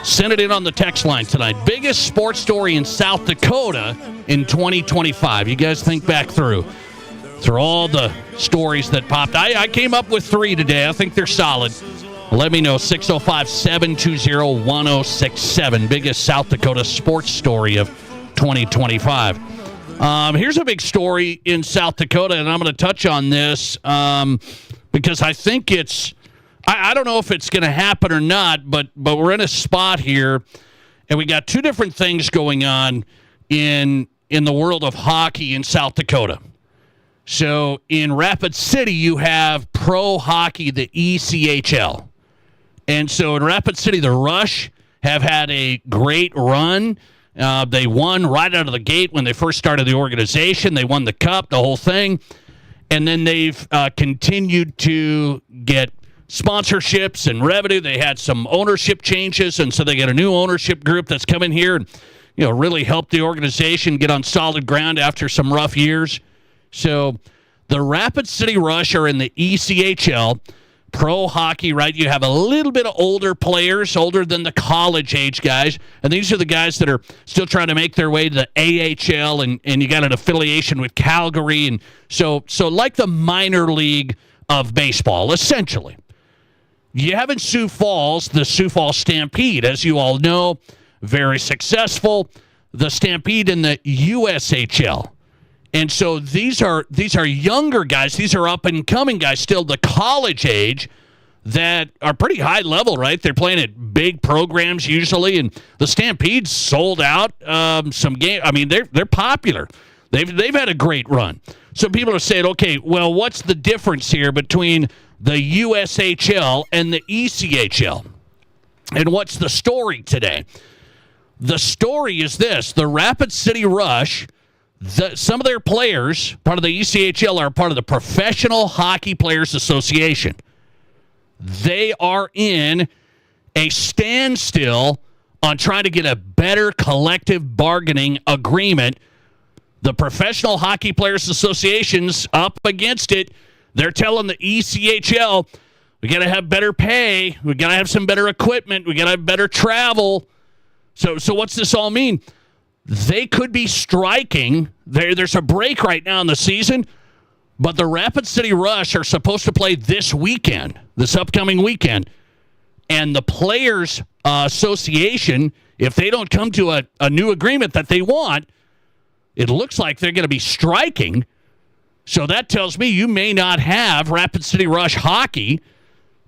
send it in on the text line tonight. Biggest sports story in South Dakota in 2025. You guys think back through all the stories that popped. I came up with 3 today. I think they're solid. Let me know. 605-720-1067. Biggest South Dakota sports story of 2025. Here's a big story in South Dakota, and I'm going to touch on this because I think it's I don't know if it's going to happen or not, but we're in a spot here, and we got 2 different things going on in the world of hockey in South Dakota. So in Rapid City, you have pro hockey, the ECHL. And so in Rapid City, the Rush have had a great run. They won right out of the gate when they first started the organization. They won the cup, the whole thing. And then they've continued to get sponsorships and revenue. They had some ownership changes, and so they got a new ownership group that's come in here and really helped the organization get on solid ground after some rough years. So the Rapid City Rush are in the ECHL pro hockey, right? You have a little bit of older players, older than the college age guys, and these are the guys that are still trying to make their way to the AHL, and you got an affiliation with Calgary, and so like the minor league of baseball, essentially. You have in Sioux Falls, the Sioux Falls Stampede, as you all know, very successful. The Stampede in the USHL. And so these are younger guys. These are up-and-coming guys, still the college age, that are pretty high level, right? They're playing at big programs usually, and the Stampede's sold out some game. I mean, they're popular. They've had a great run. So people are saying, okay, well, what's the difference here between the USHL and the ECHL? And what's the story today? The story is this. The Rapid City Rush, some of their players, part of the ECHL, are part of the Professional Hockey Players Association. They are in a standstill on trying to get a better collective bargaining agreement. The Professional Hockey Players Association's up against it. They're telling the ECHL, we got to have better pay. We got to have some better equipment. We got to have better travel. So what's this all mean? They could be striking. There's a break right now in the season, but the Rapid City Rush are supposed to play this weekend, this upcoming weekend. And the Players Association, if they don't come to a new agreement that they want, it looks like they're going to be striking. So that tells me you may not have Rapid City Rush hockey.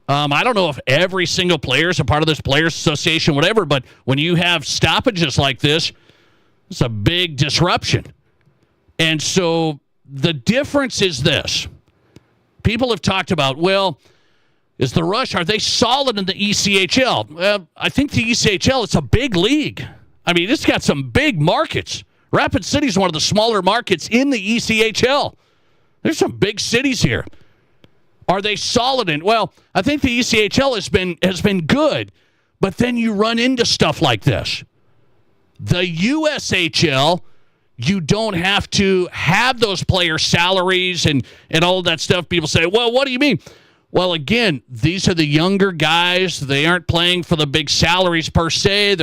I don't know if every single player is a part of this Players Association, whatever, but when you have stoppages like this, it's a big disruption. And so the difference is this. People have talked about, well, is the Rush, are they solid in the ECHL? Well, I think the ECHL, it's a big league. I mean, it's got some big markets. Rapid City is one of the smaller markets in the ECHL. There's some big cities here. Are they solid in? Well, I think the ECHL has been good, but then you run into stuff like this. The USHL You don't have to have those player salaries and all of that stuff. People say, well, what do you mean? Well, again, these are the younger guys. They aren't playing for the big salaries per se.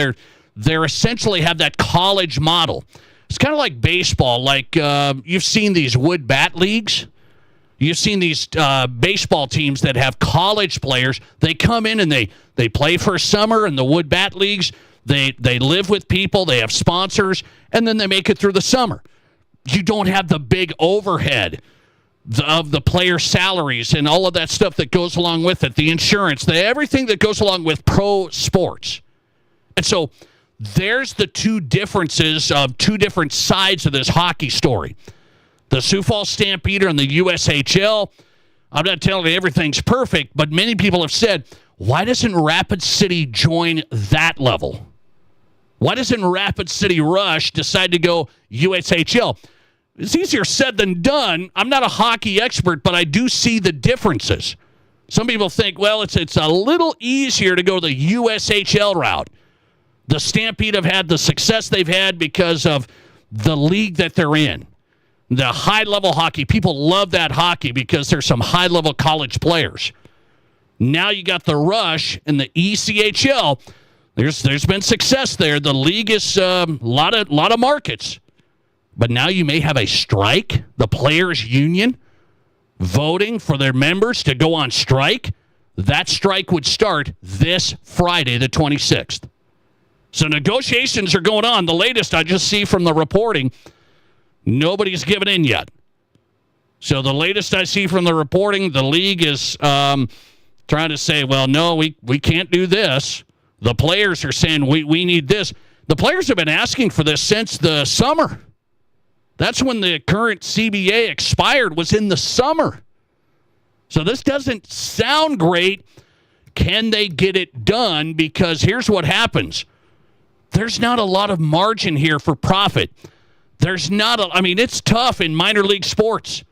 They're essentially have that college model. It's kind of like baseball. Like you've seen these wood bat leagues. You've seen these baseball teams that have college players. They come in and they play for a summer in the wood bat leagues. They live with people. They have sponsors, and then they make it through the summer. You don't have the big overhead of the player salaries and all of that stuff that goes along with it, the insurance, everything that goes along with pro sports. And so there's the two differences of two different sides of this hockey story. The Sioux Falls Stampeder and the USHL. I'm not telling you everything's perfect, but many people have said, why doesn't Rapid City join that level? Why doesn't Rapid City Rush decide to go USHL? It's easier said than done. I'm not a hockey expert, but I do see the differences. Some people think, well, it's a little easier to go the USHL route. The Stampede have had the success they've had because of the league that they're in. The high-level hockey. People love that hockey because there's some high-level college players. Now you got the Rush and the ECHL. There's been success there. The league is a lot of markets. But now you may have a strike, the players' union voting for their members to go on strike. That strike would start this Friday, the 26th. So negotiations are going on. The latest I just see from the reporting, nobody's given in yet. So the latest I see from the reporting, the league is trying to say, well, no, we can't do this. The players are saying we need this. The players have been asking for this since the summer. That's when the current CBA expired, was in the summer. So this doesn't sound great. Can they get it done? Because here's what happens. There's not a lot of margin here for profit. It's tough in minor league sports.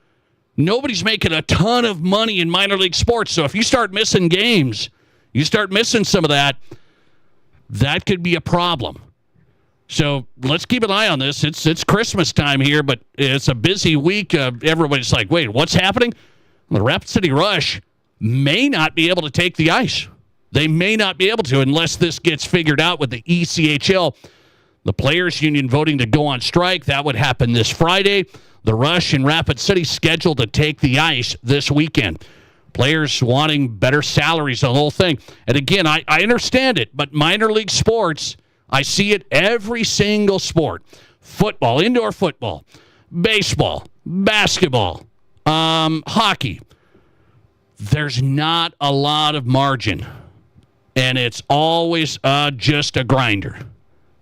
Nobody's making a ton of money in minor league sports. So if you start missing games, you start missing some of that could be a problem. So let's keep an eye on this. It's Christmas time here, but it's a busy week. Everybody's like, wait, what's happening? The Rapid City Rush may not be able to take the ice. They may not be able to unless this gets figured out with the ECHL. The Players Union voting to go on strike. That would happen this Friday. The Rush in Rapid City scheduled to take the ice this weekend. Players wanting better salaries, the whole thing. And again, I understand it, but minor league sports, I see it every single sport. Football, indoor football, baseball, basketball, hockey. There's not a lot of margin, and it's always just a grinder.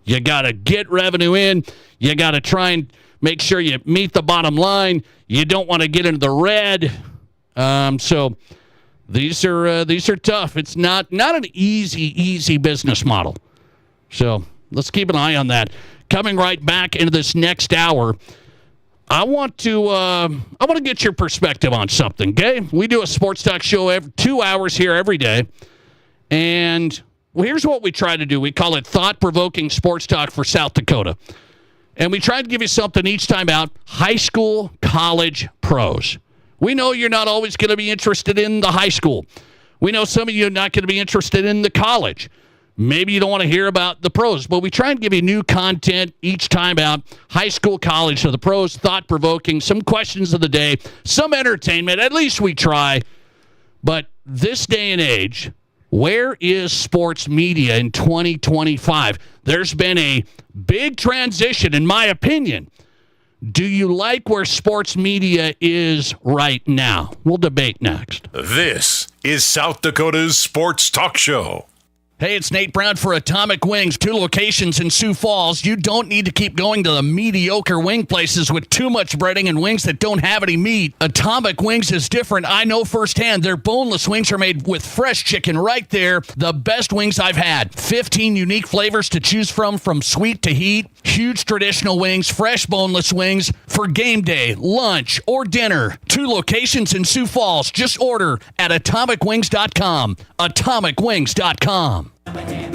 You got to get revenue in. You got to try and make sure you meet the bottom line. You don't want to get into the red. So these are tough. It's not an easy business model. So let's keep an eye on that. Coming right back into this next hour, I want to get your perspective on something. Okay, we do a sports talk show every 2 hours here every day, and here's what we try to do. We call it thought-provoking sports talk for South Dakota, and we try to give you something each time out. High school, college, pros. We know you're not always going to be interested in the high school. We know some of you are not going to be interested in the college. Maybe you don't want to hear about the pros, but we try and give you new content each time out. High school, college, so the pros, thought-provoking, some questions of the day, some entertainment. At least we try. But this day and age, where is sports media in 2025? There's been a big transition, in my opinion. Do you like where sports media is right now? We'll debate next. This is South Dakota's Sports Talk Show. Hey, it's Nate Brown for Atomic Wings, 2 locations in Sioux Falls. You don't need to keep going to the mediocre wing places with too much breading and wings that don't have any meat. Atomic Wings is different. I know firsthand. Their boneless wings are made with fresh chicken right there. The best wings I've had. 15 unique flavors to choose from sweet to heat. Huge traditional wings, fresh boneless wings for game day, lunch, or dinner. 2 locations in Sioux Falls. Just order at atomicwings.com. Atomicwings.com.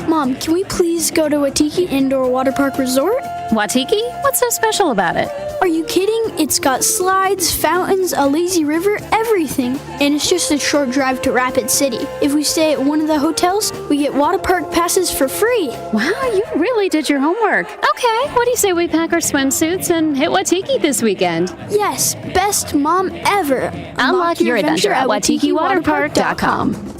Mom, can we please go to Waitiki Indoor Water Park Resort? Waitiki? What's so special about it? Are you kidding? It's got slides, fountains, a lazy river, everything. And it's just a short drive to Rapid City. If we stay at one of the hotels, we get water park passes for free. Wow, you really did your homework. Okay, what do you say we pack our swimsuits and hit Waitiki this weekend? Yes, best mom ever. Unlock your adventure at WaitikiWaterPark.com.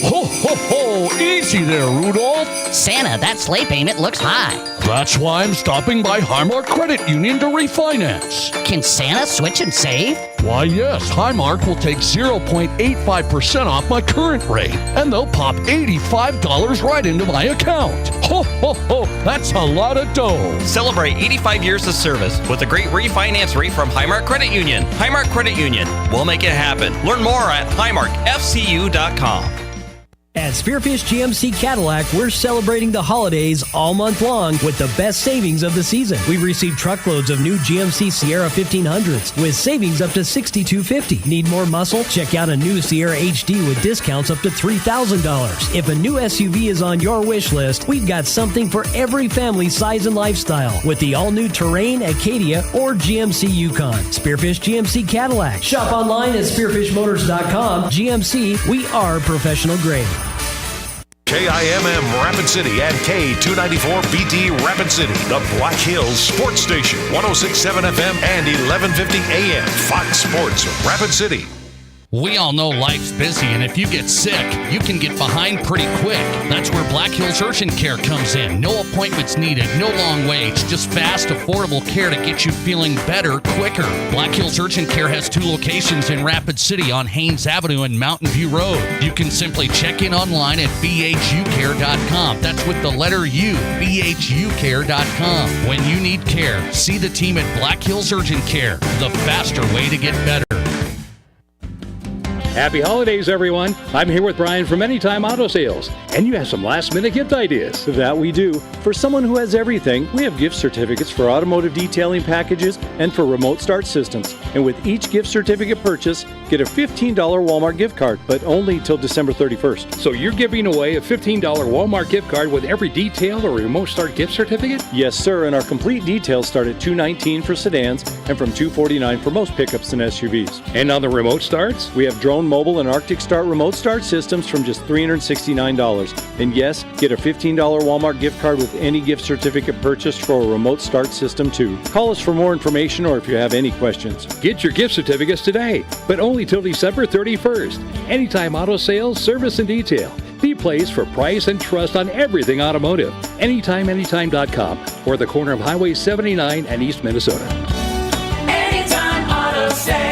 Ho, ho, ho! Easy there, Rudolph. Santa, that sleigh payment looks high. That's why I'm stopping by Highmark Credit Union to refinance. Can Santa switch and save? Why, yes. Highmark will take 0.85% off my current rate, and they'll pop $85 right into my account. Ho, ho, ho! That's a lot of dough. Celebrate 85 years of service with a great refinance rate from Highmark Credit Union. Highmark Credit Union. We'll make it happen. Learn more at highmarkfcu.com. At Spearfish GMC Cadillac, we're celebrating the holidays all month long with the best savings of the season. We've received truckloads of new GMC Sierra 1500s with savings up to $6,250. Need more muscle? Check out a new Sierra HD with discounts up to $3,000. If a new SUV is on your wish list, we've got something for every family size and lifestyle with the all-new Terrain, Acadia, or GMC Yukon. Spearfish GMC Cadillac. Shop online at spearfishmotors.com. GMC, we are professional grade. KIMM Rapid City and K294BT Rapid City, the Black Hills Sports Station, 106.7 FM and 1150 AM, Fox Sports Rapid City. We all know life's busy, and if you get sick, you can get behind pretty quick. That's where Black Hills Urgent Care comes in. No appointments needed, no long waits, just fast, affordable care to get you feeling better quicker. Black Hills Urgent Care has 2 locations in Rapid City on Haynes Avenue and Mountain View Road. You can simply check in online at bhucare.com. That's with the letter U, bhucare.com. When you need care, see the team at Black Hills Urgent Care, the faster way to get better. Happy holidays, everyone. I'm here with Brian from Anytime Auto Sales, and you have some last-minute gift ideas. That we do. For someone who has everything, we have gift certificates for automotive detailing packages and for remote start systems. And with each gift certificate purchase, get a $15 Walmart gift card, but only till December 31st. So you're giving away a $15 Walmart gift card with every detail or remote start gift certificate? Yes, sir, and our complete details start at $219 for sedans and from $249 for most pickups and SUVs. And on the remote starts? We have Drone Mobile and Arctic Start remote start systems from just $369. And yes, get a $15 Walmart gift card with any gift certificate purchased for a remote start system too. Call us for more information or if you have any questions. Get your gift certificates today, but only till December 31st. Anytime Auto Sales, service and detail. The place for price and trust on everything automotive. Anytime.com or the corner of Highway 79 and East Minnesota. Anytime Auto Sales.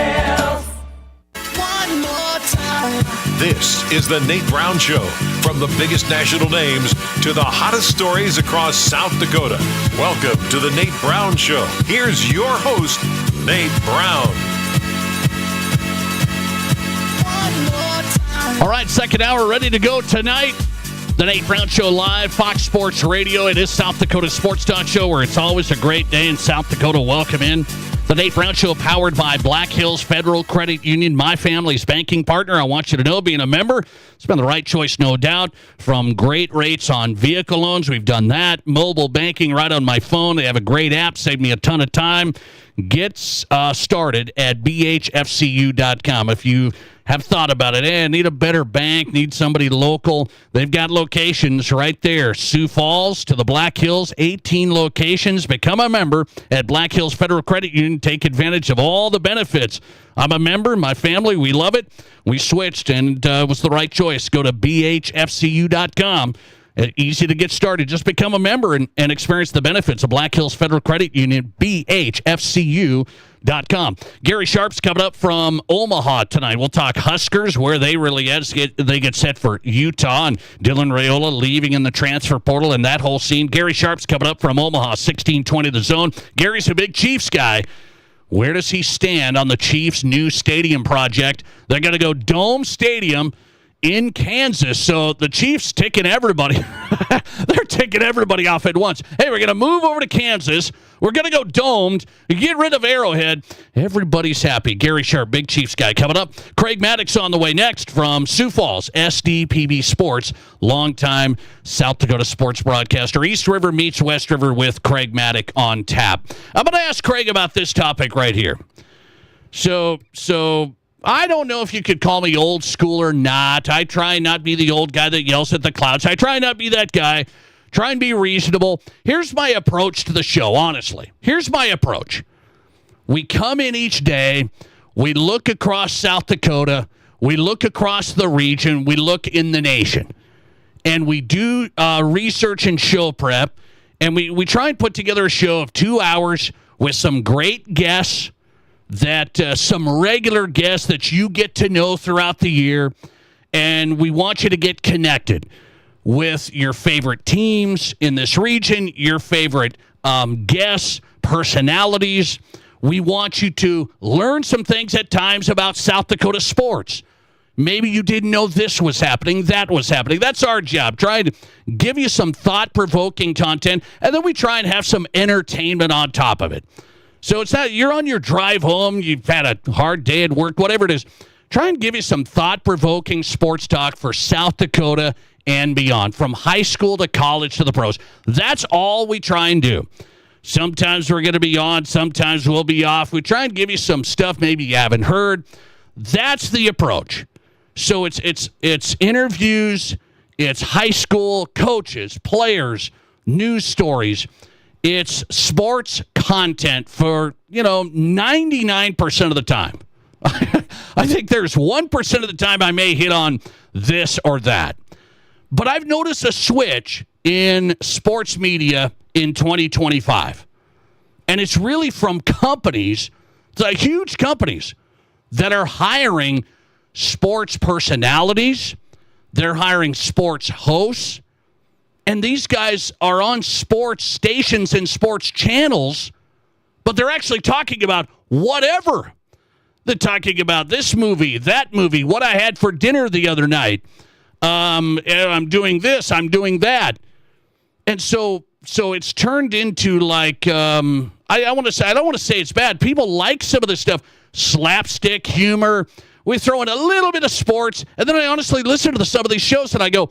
This is the Nate Brown Show. From the biggest national names to the hottest stories across South Dakota. Welcome to the Nate Brown Show. Here's your host, Nate Brown. All right, second hour ready to go tonight. The Nate Brown Show live, Fox Sports Radio. It is South Dakota Sports Talk Show where it's always a great day in South Dakota. Welcome in. The Nate Brown Show powered by Black Hills Federal Credit Union, my family's banking partner. I want you to know, being a member, it's been the right choice, no doubt. From great rates on vehicle loans, we've done that. Mobile banking right on my phone. They have a great app, saved me a ton of time. Get started at bhfcu.com. If you have thought about it, need a better bank, need somebody local, they've got locations right there. Sioux Falls to the Black Hills, 18 locations. Become a member at Black Hills Federal Credit Union. Take advantage of all the benefits. I'm a member, my family, we love it. We switched, and it was the right choice. Go to bhfcu.com. Easy to get started. Just become a member and experience the benefits of Black Hills Federal Credit Union, bhfcu.com. Gary Sharp's coming up from Omaha tonight. We'll talk Huskers, where they really they get set for Utah, and Dylan Raiola leaving in the transfer portal and that whole scene. Gary Sharp's coming up from Omaha, 1620 The Zone. Gary's a big Chiefs guy. Where does he stand on the Chiefs' new stadium project? They're going to go Dome Stadium in Kansas. So the Chiefs ticking everybody. They're ticking everybody off at once. Hey, we're going to move over to Kansas. We're going to go domed. Get rid of Arrowhead. Everybody's happy. Gary Sharp, Big Chiefs guy, coming up. Craig Maddox on the way next from Sioux Falls, SDPB Sports, longtime South Dakota sports broadcaster. East River meets West River with Craig Maddox on tap. I'm going to ask Craig about this topic right here. So I don't know if you could call me old school or not. I try not be the old guy that yells at the clouds. I try not be that guy. Try and be reasonable. Here's my approach to the show, honestly. Here's my approach. We come in each day. We look across South Dakota. We look across the region. We look in the nation. And we do research and show prep. And we try and put together a show of 2 hours with some great guests, some regular guests that you get to know throughout the year. And we want you to get connected with your favorite teams in this region, your favorite guests, personalities. We want you to learn some things at times about South Dakota sports. Maybe you didn't know this was happening, that was happening. That's our job. Try to give you some thought-provoking content, and then we try and have some entertainment on top of it. So it's not you're on your drive home, you've had a hard day at work, whatever it is. Try and give you some thought-provoking sports talk for South Dakota and beyond, from high school to college to the pros. That's all we try and do. Sometimes we're going to be on, sometimes we'll be off. We try and give you some stuff maybe you haven't heard. That's the approach. So it's interviews, it's high school coaches, players, news stories. It's sports content for, 99% of the time. I think there's 1% of the time I may hit on this or that. But I've noticed a switch in sports media in 2025. And it's really from companies, the huge companies, that are hiring sports personalities. They're hiring sports hosts. And these guys are on sports stations and sports channels, but they're actually talking about whatever. They're talking about this movie, that movie, what I had for dinner the other night. I'm doing this, I'm doing that. And so it's turned into like, I don't want to say it's bad. People like some of this stuff, slapstick humor. We throw in a little bit of sports, and then I honestly listen to some of these shows, and I go,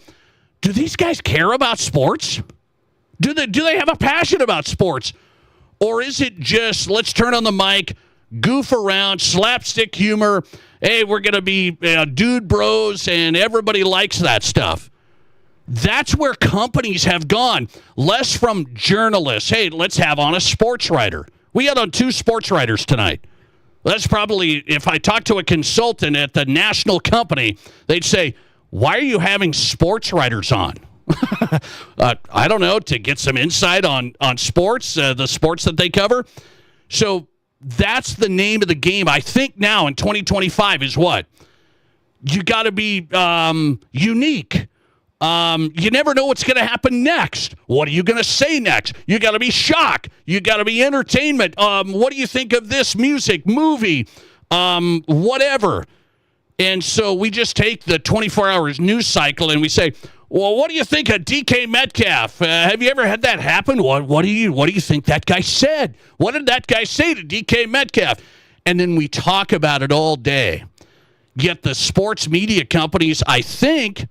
do these guys care about sports? Do they have a passion about sports? Or is it just, let's turn on the mic, goof around, slapstick humor, hey, we're going to be dude bros, and everybody likes that stuff. That's where companies have gone. Less from journalists. Hey, let's have on a sports writer. We had on 2 sports writers tonight. That's probably, if I talk to a consultant at the national company, they'd say, why are you having sports writers on? I don't know, to get some insight on sports, the sports that they cover. So that's the name of the game. I think now in 2025 is what? You got to be unique. You never know what's going to happen next. What are you going to say next? You got to be shock. You got to be entertainment. What do you think of this music, movie, whatever? And so we just take the 24 hours news cycle and we say, well, what do you think of DK Metcalf? Have you ever had that happen? What do you think that guy said? What did that guy say to DK Metcalf? And then we talk about it all day. Yet the sports media companies, I think,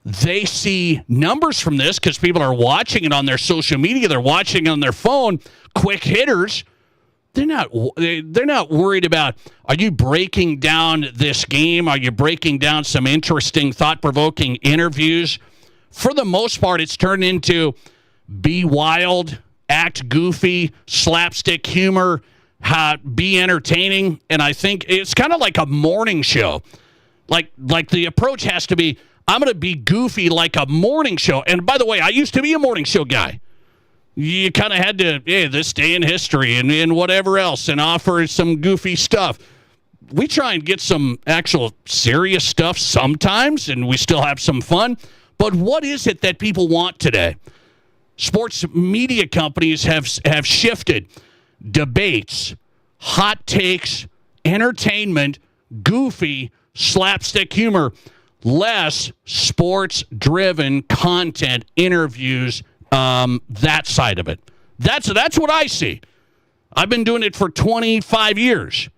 they see numbers from this because people are watching it on their social media. They're watching it on their phone. Quick hitters. They're not worried about, are you breaking down this game? Are you breaking down some interesting, thought-provoking interviews? For the most part, it's turned into be wild, act goofy, slapstick humor, be entertaining. And I think it's kind of like a morning show. Like the approach has to be, I'm going to be goofy like a morning show. And by the way, I used to be a morning show guy. You kind of had to, this day in history and whatever else, and offer some goofy stuff. We try and get some actual serious stuff sometimes, and we still have some fun. But what is it that people want today? Sports media companies have shifted. Debates, hot takes, entertainment, goofy, slapstick humor, less sports-driven content, interviews, that side of it. That's what I see. I've been doing it for 25 years,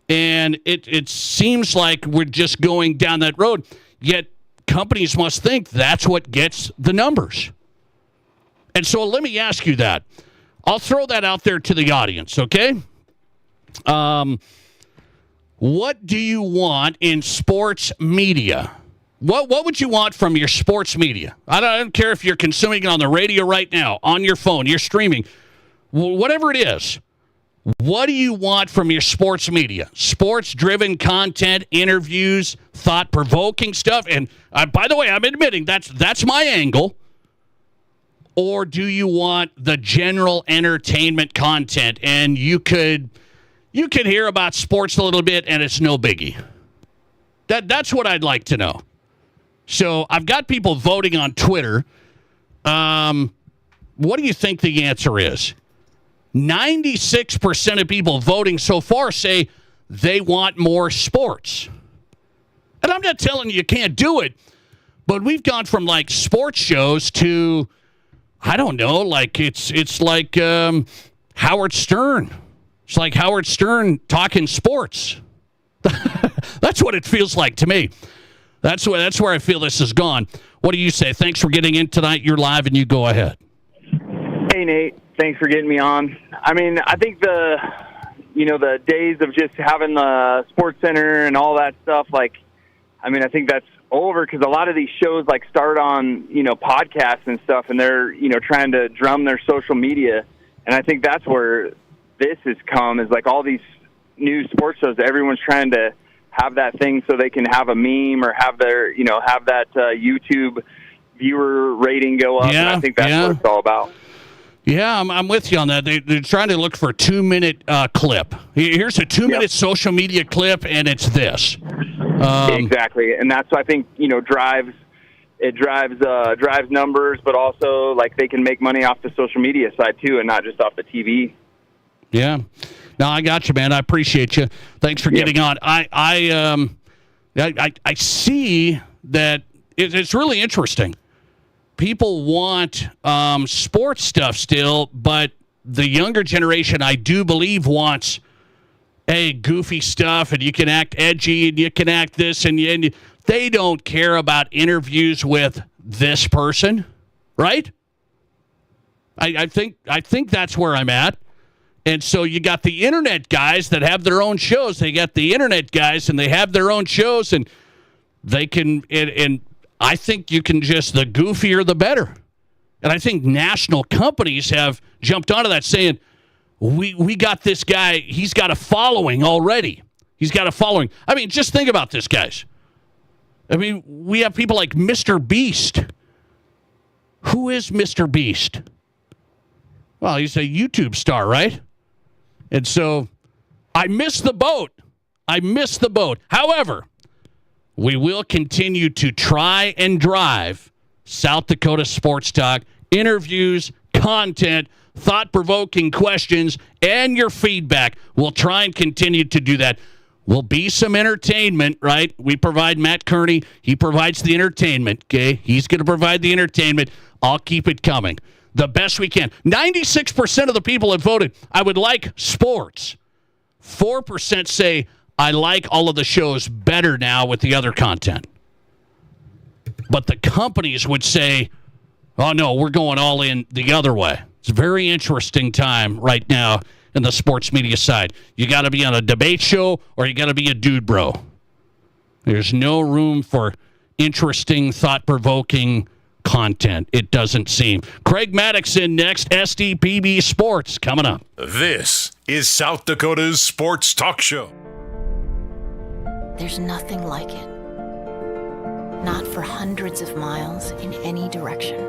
and it seems like we're just going down that road, yet companies must think that's what gets the numbers. And so let me ask you that. I'll throw that out there to the audience, okay? What do you want in sports media? What would you want from your sports media? I don't care if you're consuming it on the radio right now, on your phone, you're streaming, whatever it is. What do you want from your sports media? Sports-driven content, interviews, thought-provoking stuff. And by the way, I'm admitting that's my angle. Or do you want the general entertainment content? And you could hear about sports a little bit, and it's no biggie. That's what I'd like to know. So I've got people voting on Twitter. What do you think the answer is? 96% of people voting so far say they want more sports. And I'm not telling you can't do it, but we've gone from like sports shows to, I don't know, like it's like Howard Stern. It's like Howard Stern talking sports. That's what it feels like to me. That's where I feel this has gone. What do you say? Thanks for getting in tonight. You're live, and you go ahead. Hey, Nate. Thanks for getting me on. I mean, I think the days of just having the Sports Center and all that stuff, I think that's over because a lot of these shows start on, podcasts and stuff, and they're, trying to drum their social media. And I think that's where this has come is all these new sports shows. Everyone's trying to have that thing so they can have a meme or have their, have that YouTube viewer rating go up. Yeah, and I think that's what it's all about. Yeah, I'm with you on that. They're trying to look for a 2-minute clip. Here's a 2-minute social media clip, and it's this. Exactly, and that's what I think drives numbers, but also they can make money off the social media side too, and not just off the TV. Yeah, no, I got you, man. I appreciate you. Thanks for getting on. I see that it's really interesting. People want sports stuff still, but the younger generation, I do believe, wants goofy stuff, and you can act edgy, and you can act this, and they don't care about interviews with this person, right? I think that's where I'm at. And so you got the internet guys that have their own shows. They got the internet guys, and they have their own shows, and they can and I think you can just, the goofier the better. And I think national companies have jumped onto that saying, we got this guy, he's got a following already. He's got a following. I mean, just think about this, guys. I mean, we have people like Mr. Beast. Who is Mr. Beast? Well, he's a YouTube star, right? And so I missed the boat. However, we will continue to try and drive South Dakota Sports Talk, interviews, content, thought-provoking questions, and your feedback. We'll try and continue to do that. Will be some entertainment, right? We provide Matt Kearney. He provides the entertainment, okay? He's going to provide the entertainment. I'll keep it coming the best we can. 96% of the people have voted, I would like sports. 4% say, I like all of the shows better now with the other content. But the companies would say, oh, no, we're going all in the other way. It's a very interesting time right now in the sports media side. You got to be on a debate show or you got to be a dude bro. There's no room for interesting, thought-provoking content, it doesn't seem. Craig Maddox in next. SDPB Sports coming up. This is South Dakota's Sports Talk Show. There's nothing like it. Not for hundreds of miles in any direction.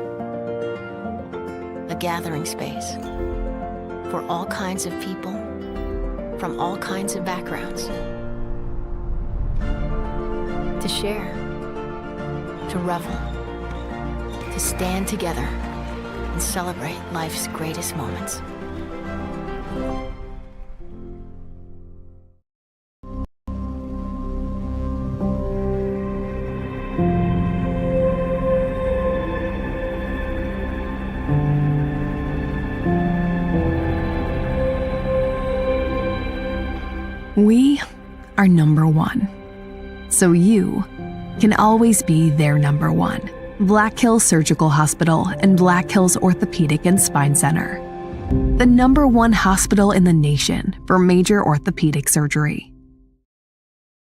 A gathering space for all kinds of people from all kinds of backgrounds. To share, to revel, to stand together and celebrate life's greatest moments. We are number one. So you can always be their number one. Black Hills Surgical Hospital and Black Hills Orthopedic and Spine Center. The number one hospital in the nation for major orthopedic surgery.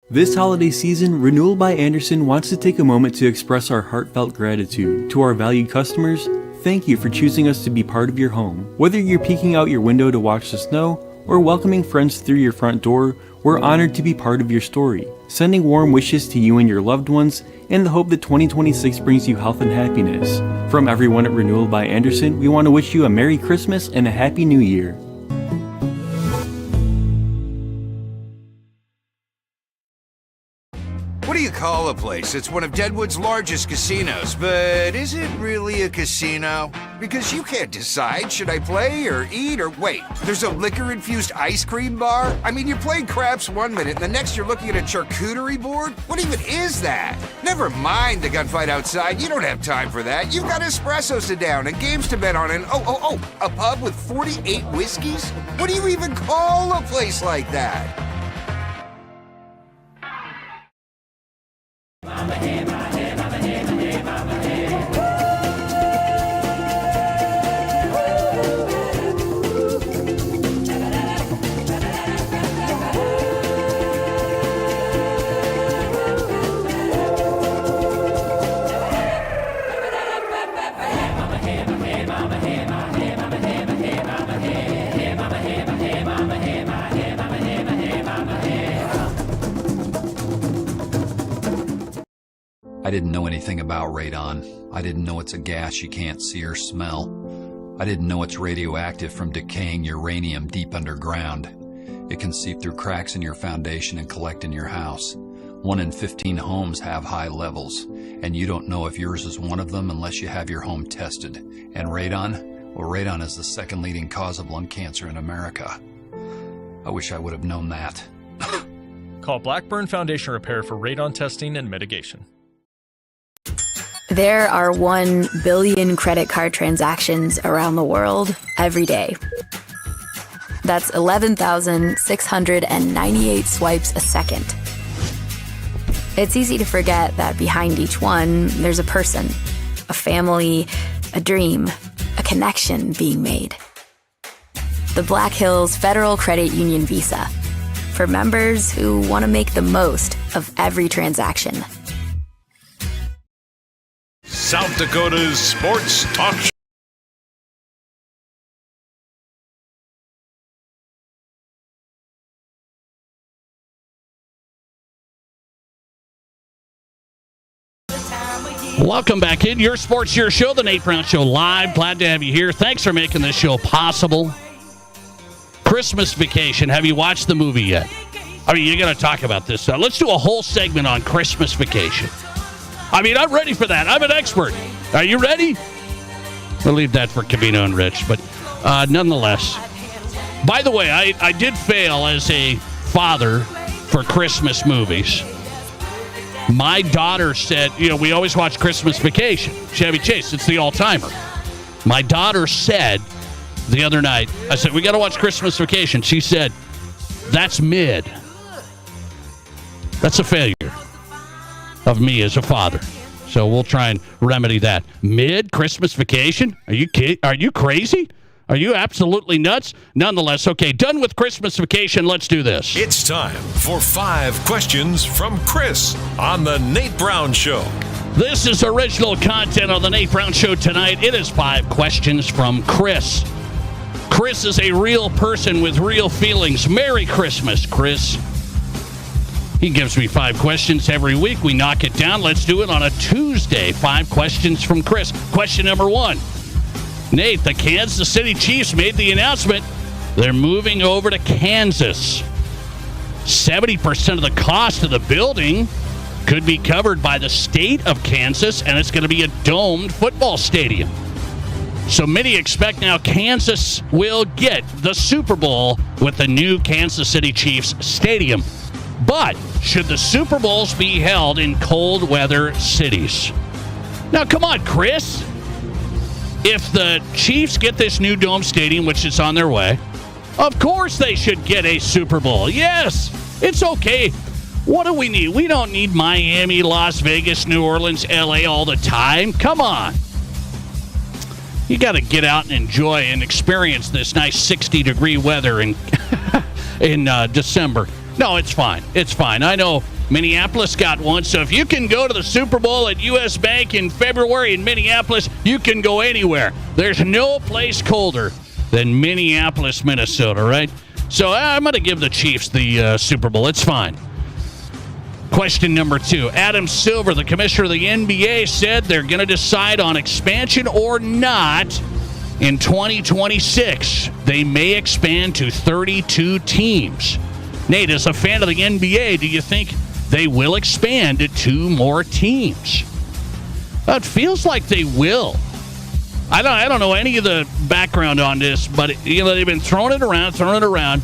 This holiday season, Renewal by Andersen wants to take a moment to express our heartfelt gratitude to our valued customers. Thank you for choosing us to be part of your home. Whether you're peeking out your window to watch the snow or welcoming friends through your front door, we're honored to be part of your story. Sending warm wishes to you and your loved ones in the hope that 2026 brings you health and happiness. From everyone at Renewal by Andersen, we want to wish you a Merry Christmas and a Happy New Year. What do you call a place that's one of Deadwood's largest casinos, but is it really a casino? Because you can't decide, should I play or eat or wait, there's a liquor-infused ice cream bar? I mean, you're playing craps one minute and the next you're looking at a charcuterie board? What even is that? Never mind the gunfight outside, you don't have time for that. You've got espressos to down and games to bet on and a pub with 48 whiskeys? What do you even call a place like that? I didn't know anything about radon. I didn't know it's a gas you can't see or smell. I didn't know it's radioactive from decaying uranium deep underground. It can seep through cracks in your foundation and collect in your house. 1 in 15 homes have high levels, and you don't know if yours is one of them unless you have your home tested. And radon? Well, radon is the second leading cause of lung cancer in America. I wish I would have known that. Call Blackburn Foundation Repair for radon testing and mitigation. There are 1 billion credit card transactions around the world every day. That's 11,698 swipes a second. It's easy to forget that behind each one, there's a person, a family, a dream, a connection being made. The Black Hills Federal Credit Union Visa, for members who want to make the most of every transaction. South Dakota's Sports Talk Show. Welcome back in. Your Sports, Your Show, the Nate Brown Show live. Glad to have you here. Thanks for making this show possible. Christmas Vacation. Have you watched the movie yet? I mean, you're going to talk about this. Let's do a whole segment on Christmas Vacation. I mean, I'm ready for that. I'm an expert. Are you ready? We'll leave that for Cavino and Rich, but nonetheless. By the way, I did fail as a father for Christmas movies. My daughter said, we always watch Christmas Vacation. Chevy Chase, it's the all-timer. My daughter said the other night, I said, we got to watch Christmas Vacation. She said, that's mid. That's a failure of me as a father. So we'll try and remedy that. Mid Christmas Vacation? Are you kidding? Are you crazy? Are you absolutely nuts? Nonetheless, okay, done with Christmas Vacation. Let's do this. It's time for 5 questions from Chris on the Nate Brown Show. This is original content on the Nate Brown Show tonight. It is 5 questions from Chris. Chris is a real person with real feelings. Merry Christmas, Chris. He gives me 5 questions every week. We knock it down. Let's do it on a Tuesday. 5 questions from Chris. Question number 1. Nate, the Kansas City Chiefs made the announcement they're moving over to Kansas. 70% of the cost of the building could be covered by the state of Kansas, and it's going to be a domed football stadium. So many expect now Kansas will get the Super Bowl with the new Kansas City Chiefs stadium. But should the Super Bowls be held in cold weather cities? Now, come on, Chris. If the Chiefs get this new dome stadium, which is on their way, Of course they should get a Super Bowl. Yes, it's okay. What do we need? We don't need Miami, Las Vegas, New Orleans, LA all the time. Come on. You got to get out and enjoy and experience this nice 60-degree weather in December. No, it's fine. It's fine. I know Minneapolis got one, so if you can go to the Super Bowl at U.S. Bank in February in Minneapolis, you can go anywhere. There's no place colder than Minneapolis, Minnesota, right? So I'm going to give the Chiefs the Super Bowl. It's fine. Question number 2. Adam Silver, the commissioner of the NBA, said they're going to decide on expansion or not in 2026. They may expand to 32 teams. Nate, as a fan of the NBA, do you think they will expand to 2 more teams? Well, it feels like they will. I don't know any of the background on this, but they've been throwing it around.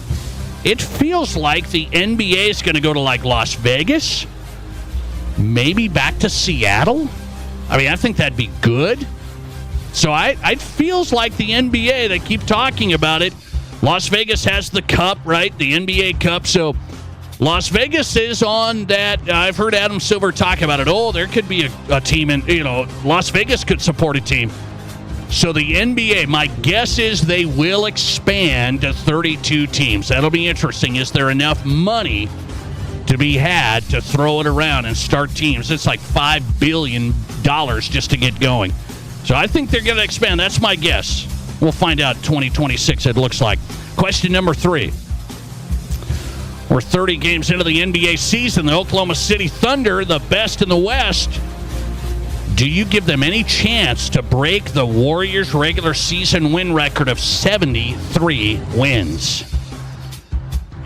It feels like the NBA is going to go to like Las Vegas, maybe back to Seattle. I mean, I think that'd be good. So it feels like the NBA, they keep talking about it. Las Vegas has the cup, right? The NBA Cup. So Las Vegas is on that. I've heard Adam Silver talk about it. Oh, there could be a team in, Las Vegas could support a team. So the NBA, my guess is they will expand to 32 teams. That'll be interesting. Is there enough money to be had to throw it around and start teams? It's like $5 billion just to get going. So I think they're going to expand. That's my guess. We'll find out 2026, it looks like. Question number 3. We're 30 games into the NBA season. The Oklahoma City Thunder, the best in the West. Do you give them any chance to break the Warriors' regular season win record of 73 wins?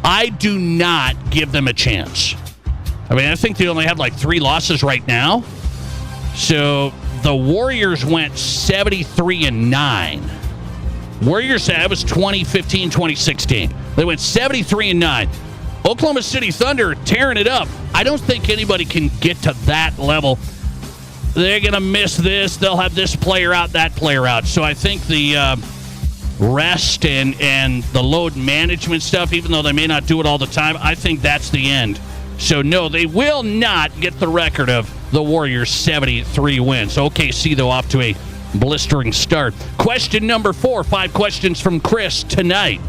I do not give them a chance. I mean, I think they only have like 3 losses right now. So the Warriors went 73-9. Warriors, that was 2015, 2016. They went 73-9. Oklahoma City Thunder tearing it up. I don't think anybody can get to that level. They're going to miss this. They'll have this player out, that player out. So I think the rest and the load management stuff, even though they may not do it all the time, I think that's the end. So, no, they will not get the record of the Warriors' 73 wins. OKC, though, off to a blistering start. Question number 4, 5 questions from Chris tonight.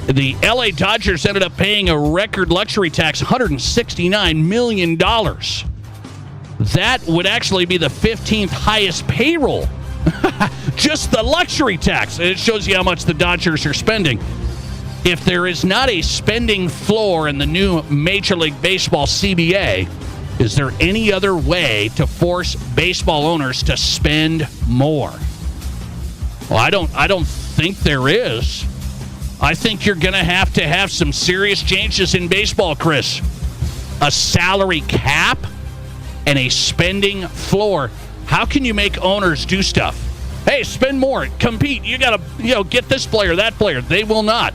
The LA Dodgers ended up paying a record luxury tax, $169 million. That would actually be the 15th highest payroll. Just the luxury tax. It shows you how much the Dodgers are spending. If there is not a spending floor in the new Major League Baseball CBA, is there any other way to force baseball owners to spend more? Well, I don't think there is. I think you're going to have some serious changes in baseball, Chris. A salary cap and a spending floor. How can you make owners do stuff? Hey, spend more, compete. You got to, get this player, that player. They will not.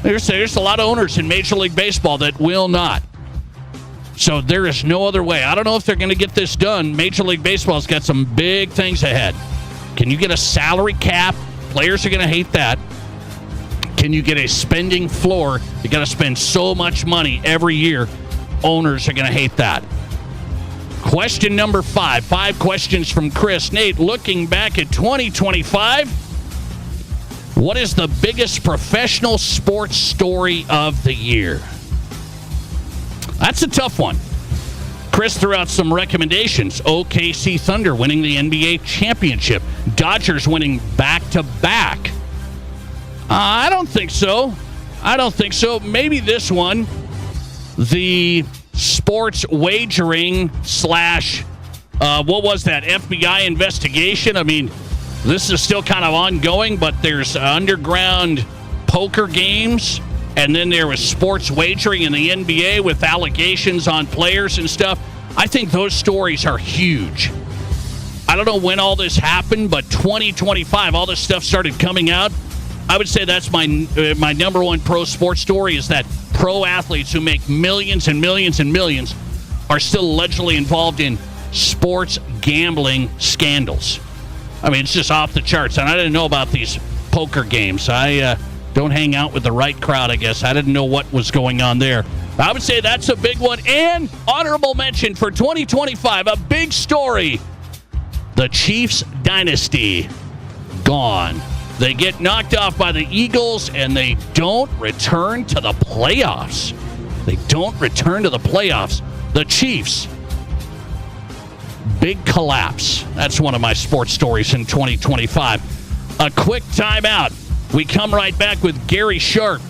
There's a lot of owners in Major League Baseball that will not. So there is no other way. I don't know if they're going to get this done. Major League Baseball's got some big things ahead. Can you get a salary cap? Players are going to hate that. Can you get a spending floor? You got to spend so much money every year. Owners are going to hate that. Question number 5. 5 questions from Chris. Nate, looking back at 2025, what is the biggest professional sports story of the year? That's a tough one. Chris threw out some recommendations. OKC Thunder winning the NBA championship. Dodgers winning back-to-back. I don't think so. Maybe this one. The sports wagering / what was that, FBI investigation? I mean, this is still kind of ongoing, but there's underground poker games, and then there was sports wagering in the NBA with allegations on players and stuff. I think those stories are huge. I don't know when all this happened, but 2025, all this stuff started coming out. I would say that's my number one pro sports story, is that pro athletes who make millions and millions and millions are still allegedly involved in sports gambling scandals. I mean, it's just off the charts. And I didn't know about these poker games. I don't hang out with the right crowd, I guess. I didn't know what was going on there. I would say that's a big one. And honorable mention for 2025, a big story. The Chiefs dynasty gone. They get knocked off by the Eagles, and they don't return to the playoffs. The Chiefs, big collapse. That's one of my sports stories in 2025. A quick timeout. We come right back with Gary Sharp.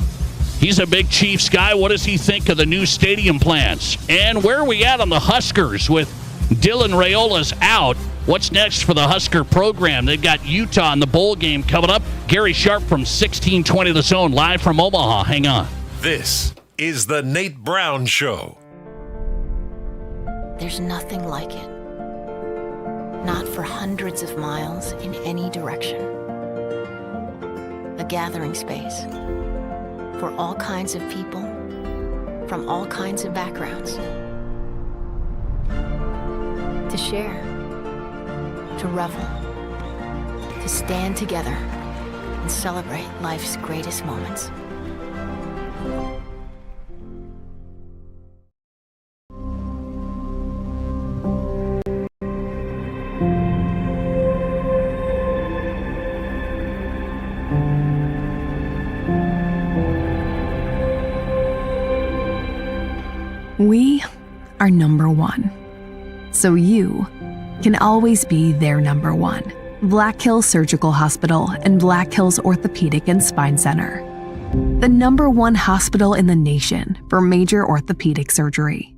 He's a big Chiefs guy. What does he think of the new stadium plans? And where are we at on the Huskers with Dylan Raiola's out? What's next for the Husker program? They've got Utah in the bowl game coming up. Gary Sharp from 1620 The Zone, live from Omaha. Hang on. This is the Nate Brown Show. There's nothing like it. Not for hundreds of miles in any direction. A gathering space for all kinds of people from all kinds of backgrounds. To share, to revel, to stand together and celebrate life's greatest moments. We are number one, so you can always be their number one. Black Hills Surgical Hospital and Black Hills Orthopedic and Spine Center. The number one hospital in the nation for major orthopedic surgery.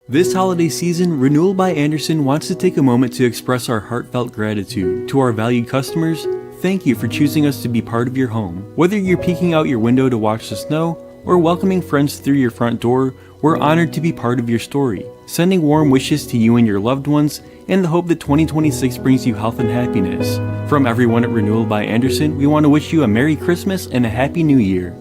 This holiday season, Renewal by Andersen wants to take a moment to express our heartfelt gratitude to our valued customers. Thank you for choosing us to be part of your home. Whether you're peeking out your window to watch the snow or welcoming friends through your front door, we're honored to be part of your story. Sending warm wishes to you and your loved ones in the hope that 2026 brings you health and happiness. From everyone at Renewal by Andersen, we want to wish you a Merry Christmas and a Happy New Year.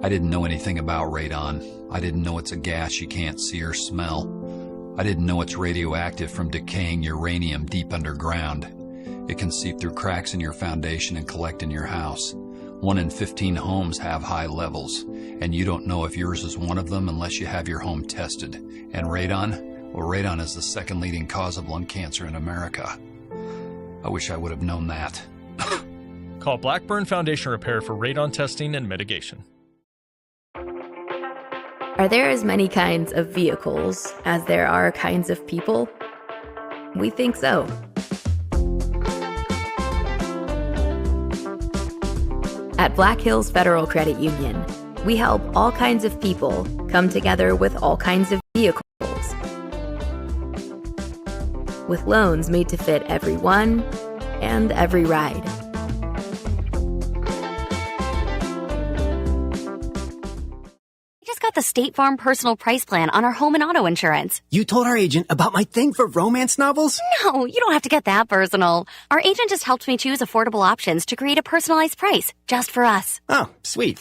I didn't know anything about radon. I didn't know it's a gas you can't see or smell. I didn't know it's radioactive from decaying uranium deep underground. It can seep through cracks in your foundation and collect in your house. 1 in 15 homes have high levels, and you don't know if yours is one of them unless you have your home tested. And radon? Well, radon is the second leading cause of lung cancer in America. I wish I would have known that. Call Blackburn Foundation Repair for radon testing and mitigation. Are there as many kinds of vehicles as there are kinds of people? We think so. At Black Hills Federal Credit Union, we help all kinds of people come together with all kinds of vehicles. With loans made to fit everyone and every ride. The State Farm Personal Price Plan on our home and auto insurance. You told our agent about my thing for romance novels? No, you don't have to get that personal. Our agent just helped me choose affordable options to create a personalized price just for us. Oh, sweet.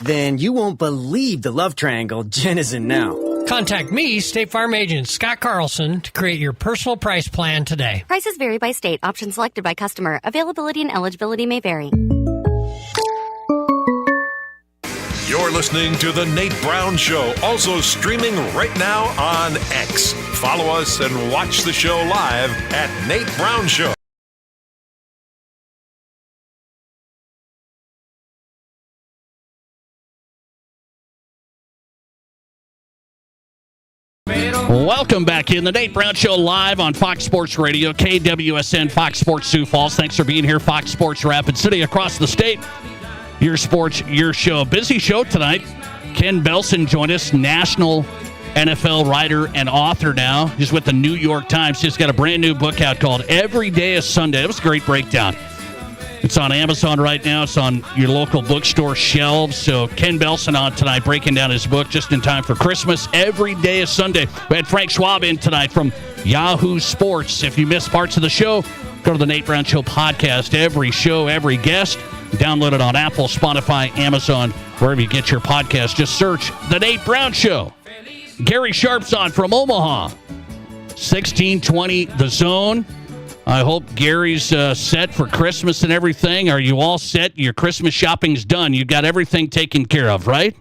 Then you won't believe the love triangle Jen is in now. Contact me, State Farm agent Scott Carlson, to create your personal price plan today. Prices vary by state. Options selected by customer. Availability and eligibility may vary. You're listening to The Nate Brown Show, also streaming right now on X. Follow us and watch the show live at Nate Brown Show. Welcome back in the Nate Brown Show live on Fox Sports Radio, KWSN, Fox Sports Sioux Falls. Thanks for being here, Fox Sports Rapid City, across the state. Your sports, your show. Busy show tonight. Ken Belson joined us, national NFL writer and author now. He's with the New York Times. He's got a brand new book out called Every Day is Sunday. It was a great breakdown. It's on Amazon right now. It's on your local bookstore shelves. So Ken Belson on tonight breaking down his book just in time for Christmas. Every Day is Sunday. We had Frank Schwab in tonight from Yahoo Sports. If you missed parts of the show, go to the Nate Brown Show podcast. Every show, every guest. Download it on Apple, Spotify, Amazon, wherever you get your podcast. Just search The Nate Brown Show. Gary Sharp's on from Omaha. 1620 The Zone. I hope Gary's set for Christmas and everything. Are you all set? Your Christmas shopping's done. You got everything taken care of, right?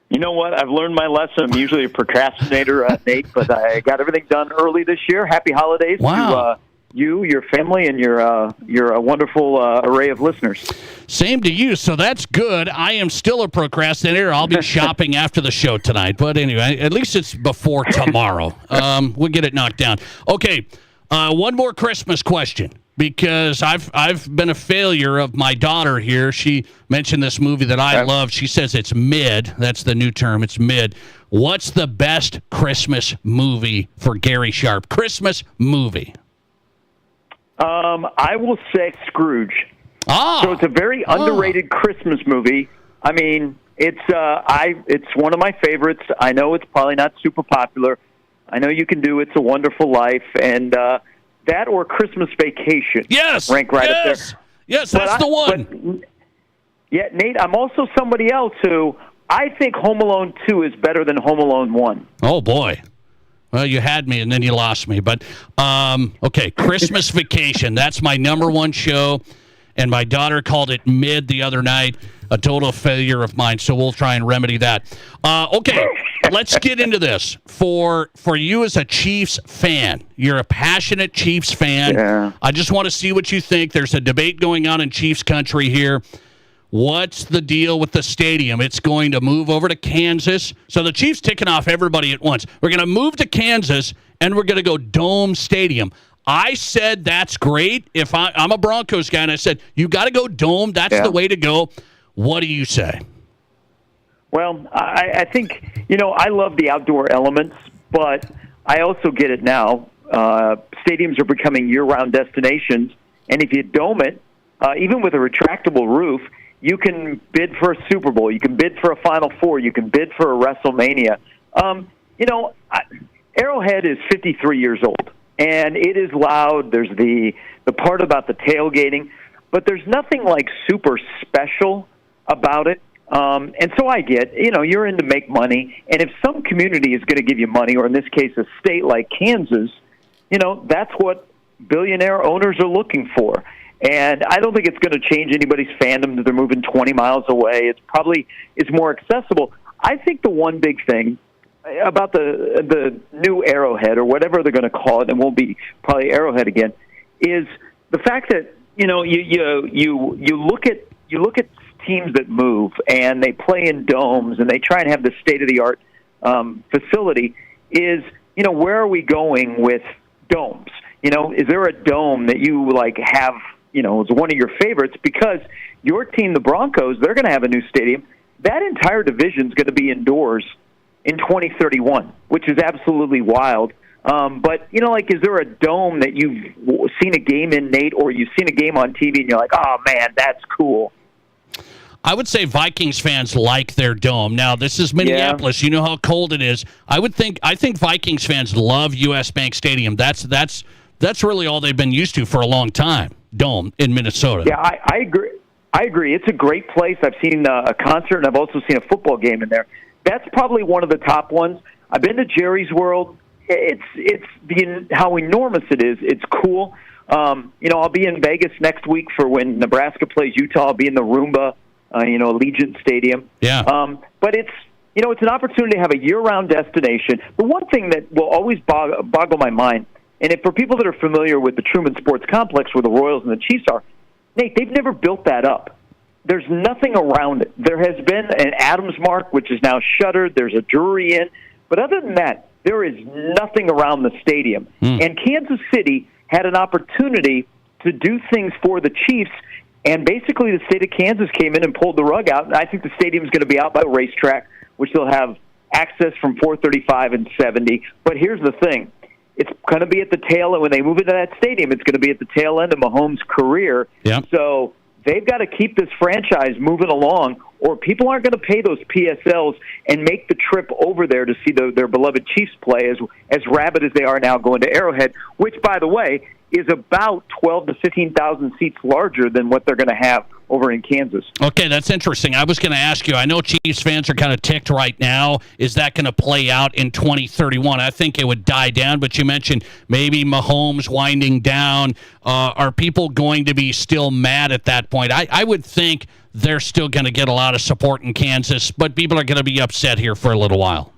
You know what? I've learned my lesson. I'm usually a procrastinator, Nate, but I got everything done early this year. Happy holidays to you, your family, and your wonderful array of listeners. Same to you, so that's good. I am still a procrastinator. I'll be shopping after the show tonight. But anyway, at least it's before tomorrow. We'll get it knocked down. Okay. One more Christmas question, because I've been a failure of my daughter here. She mentioned this movie that I love. She says it's mid. That's the new term. It's mid. What's the best Christmas movie for Gary Sharp? Christmas movie. I will say Scrooge. So it's a very underrated Christmas movie. I mean, it's one of my favorites. I know it's probably not super popular. I know you can do It's a Wonderful Life, and that or Christmas Vacation. Yes, rank right up there. Yes, that's the one. Yeah, Nate, I'm also somebody else who I think Home Alone 2 is better than Home Alone 1. Oh, boy. Well, you had me, and then you lost me. But, okay, Christmas Vacation. That's my number one show, and my daughter called it mid the other night. A total failure of mine, so we'll try and remedy that. Okay, let's get into this. For you as a Chiefs fan, you're a passionate Chiefs fan. Yeah. I just want to see what you think. There's a debate going on in Chiefs country here. What's the deal with the stadium? It's going to move over to Kansas. So the Chiefs ticking off everybody at once. We're going to move to Kansas, and we're going to go Dome Stadium. I said that's great. If I'm a Broncos guy, and I said, you got to go Dome. That's the way to go. What do you say? Well, I think, I love the outdoor elements, but I also get it now. Stadiums are becoming year-round destinations, and if you dome it, even with a retractable roof, you can bid for a Super Bowl. You can bid for a Final Four. You can bid for a WrestleMania. Arrowhead is 53 years old, and it is loud. There's the part about the tailgating, but there's nothing like super special about it. And so I get, you're in to make money, and if some community is going to give you money, or in this case a state like Kansas, that's what billionaire owners are looking for. And I don't think it's going to change anybody's fandom that they're moving 20 miles away. It's more accessible. I think the one big thing about the new Arrowhead, or whatever they're going to call it, and won't be probably Arrowhead again, is the fact that you look at teams that move and they play in domes and they try and have the state-of-the-art facility. Is where are we going with domes? Is there a dome that you have? Is one of your favorites, because your team, the Broncos, they're going to have a new stadium. That entire division is going to be indoors in 2031, which is absolutely wild. But, is there a dome that you've seen a game in, Nate, or you've seen a game on TV and you're like, oh, man, that's cool? I would say Vikings fans like their dome. Now, this is Minneapolis. You know how cold it is. I think Vikings fans love U.S. Bank Stadium. That's really all they've been used to for a long time, dome in Minnesota. Yeah, I agree. I agree. It's a great place. I've seen a concert, and I've also seen a football game in there. That's probably one of the top ones. I've been to Jerry's World. How enormous it is. It's cool. I'll be in Vegas next week for when Nebraska plays Utah. I'll be in the Roomba, Allegiant Stadium. Yeah. But it's an opportunity to have a year-round destination. The one thing that will always boggle my mind, and for people that are familiar with the Truman Sports Complex where the Royals and the Chiefs are, Nate, they've never built that up. There's nothing around it. There has been an Adams Mark, which is now shuttered. There's a Drury Inn. But other than that, there is nothing around the stadium. And Kansas City had an opportunity to do things for the Chiefs, and basically the state of Kansas came in and pulled the rug out. And I think the stadium's going to be out by the racetrack, which they'll have access from 435 and 70. But here's the thing. It's going to be at the tail end. When they move into that stadium, it's going to be at the tail end of Mahomes' career. Yep. So they've got to keep this franchise moving along, or people aren't going to pay those PSLs and make the trip over there to see their beloved Chiefs play as rabid as they are now going to Arrowhead, which, by the way, is about 12 to 15,000 seats larger than what they're going to have over in Kansas. Okay, that's interesting. I was going to ask you, I know Chiefs fans are kind of ticked right now. Is that going to play out in 2031? I think it would die down, but you mentioned maybe Mahomes winding down. Are people going to be still mad at that point? I would think they're still going to get a lot of support in Kansas, but people are going to be upset here for a little while.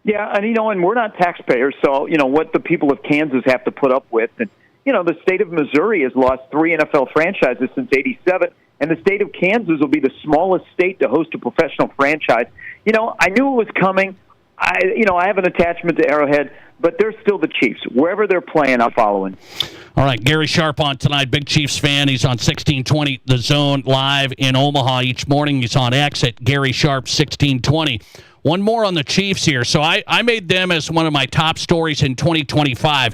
Yeah, and and we're not taxpayers, so what the people of Kansas have to put up with. And the state of Missouri has lost 3 NFL franchises since '87, and the state of Kansas will be the smallest state to host a professional franchise. I knew it was coming. I have an attachment to Arrowhead, but they're still the Chiefs. Wherever they're playing, I'm following. All right, Gary Sharp on tonight, big Chiefs fan. He's on 1620 The Zone live in Omaha each morning. He's on X at Gary Sharp 1620. One more on the Chiefs here. So I made them as one of my top stories in 2025,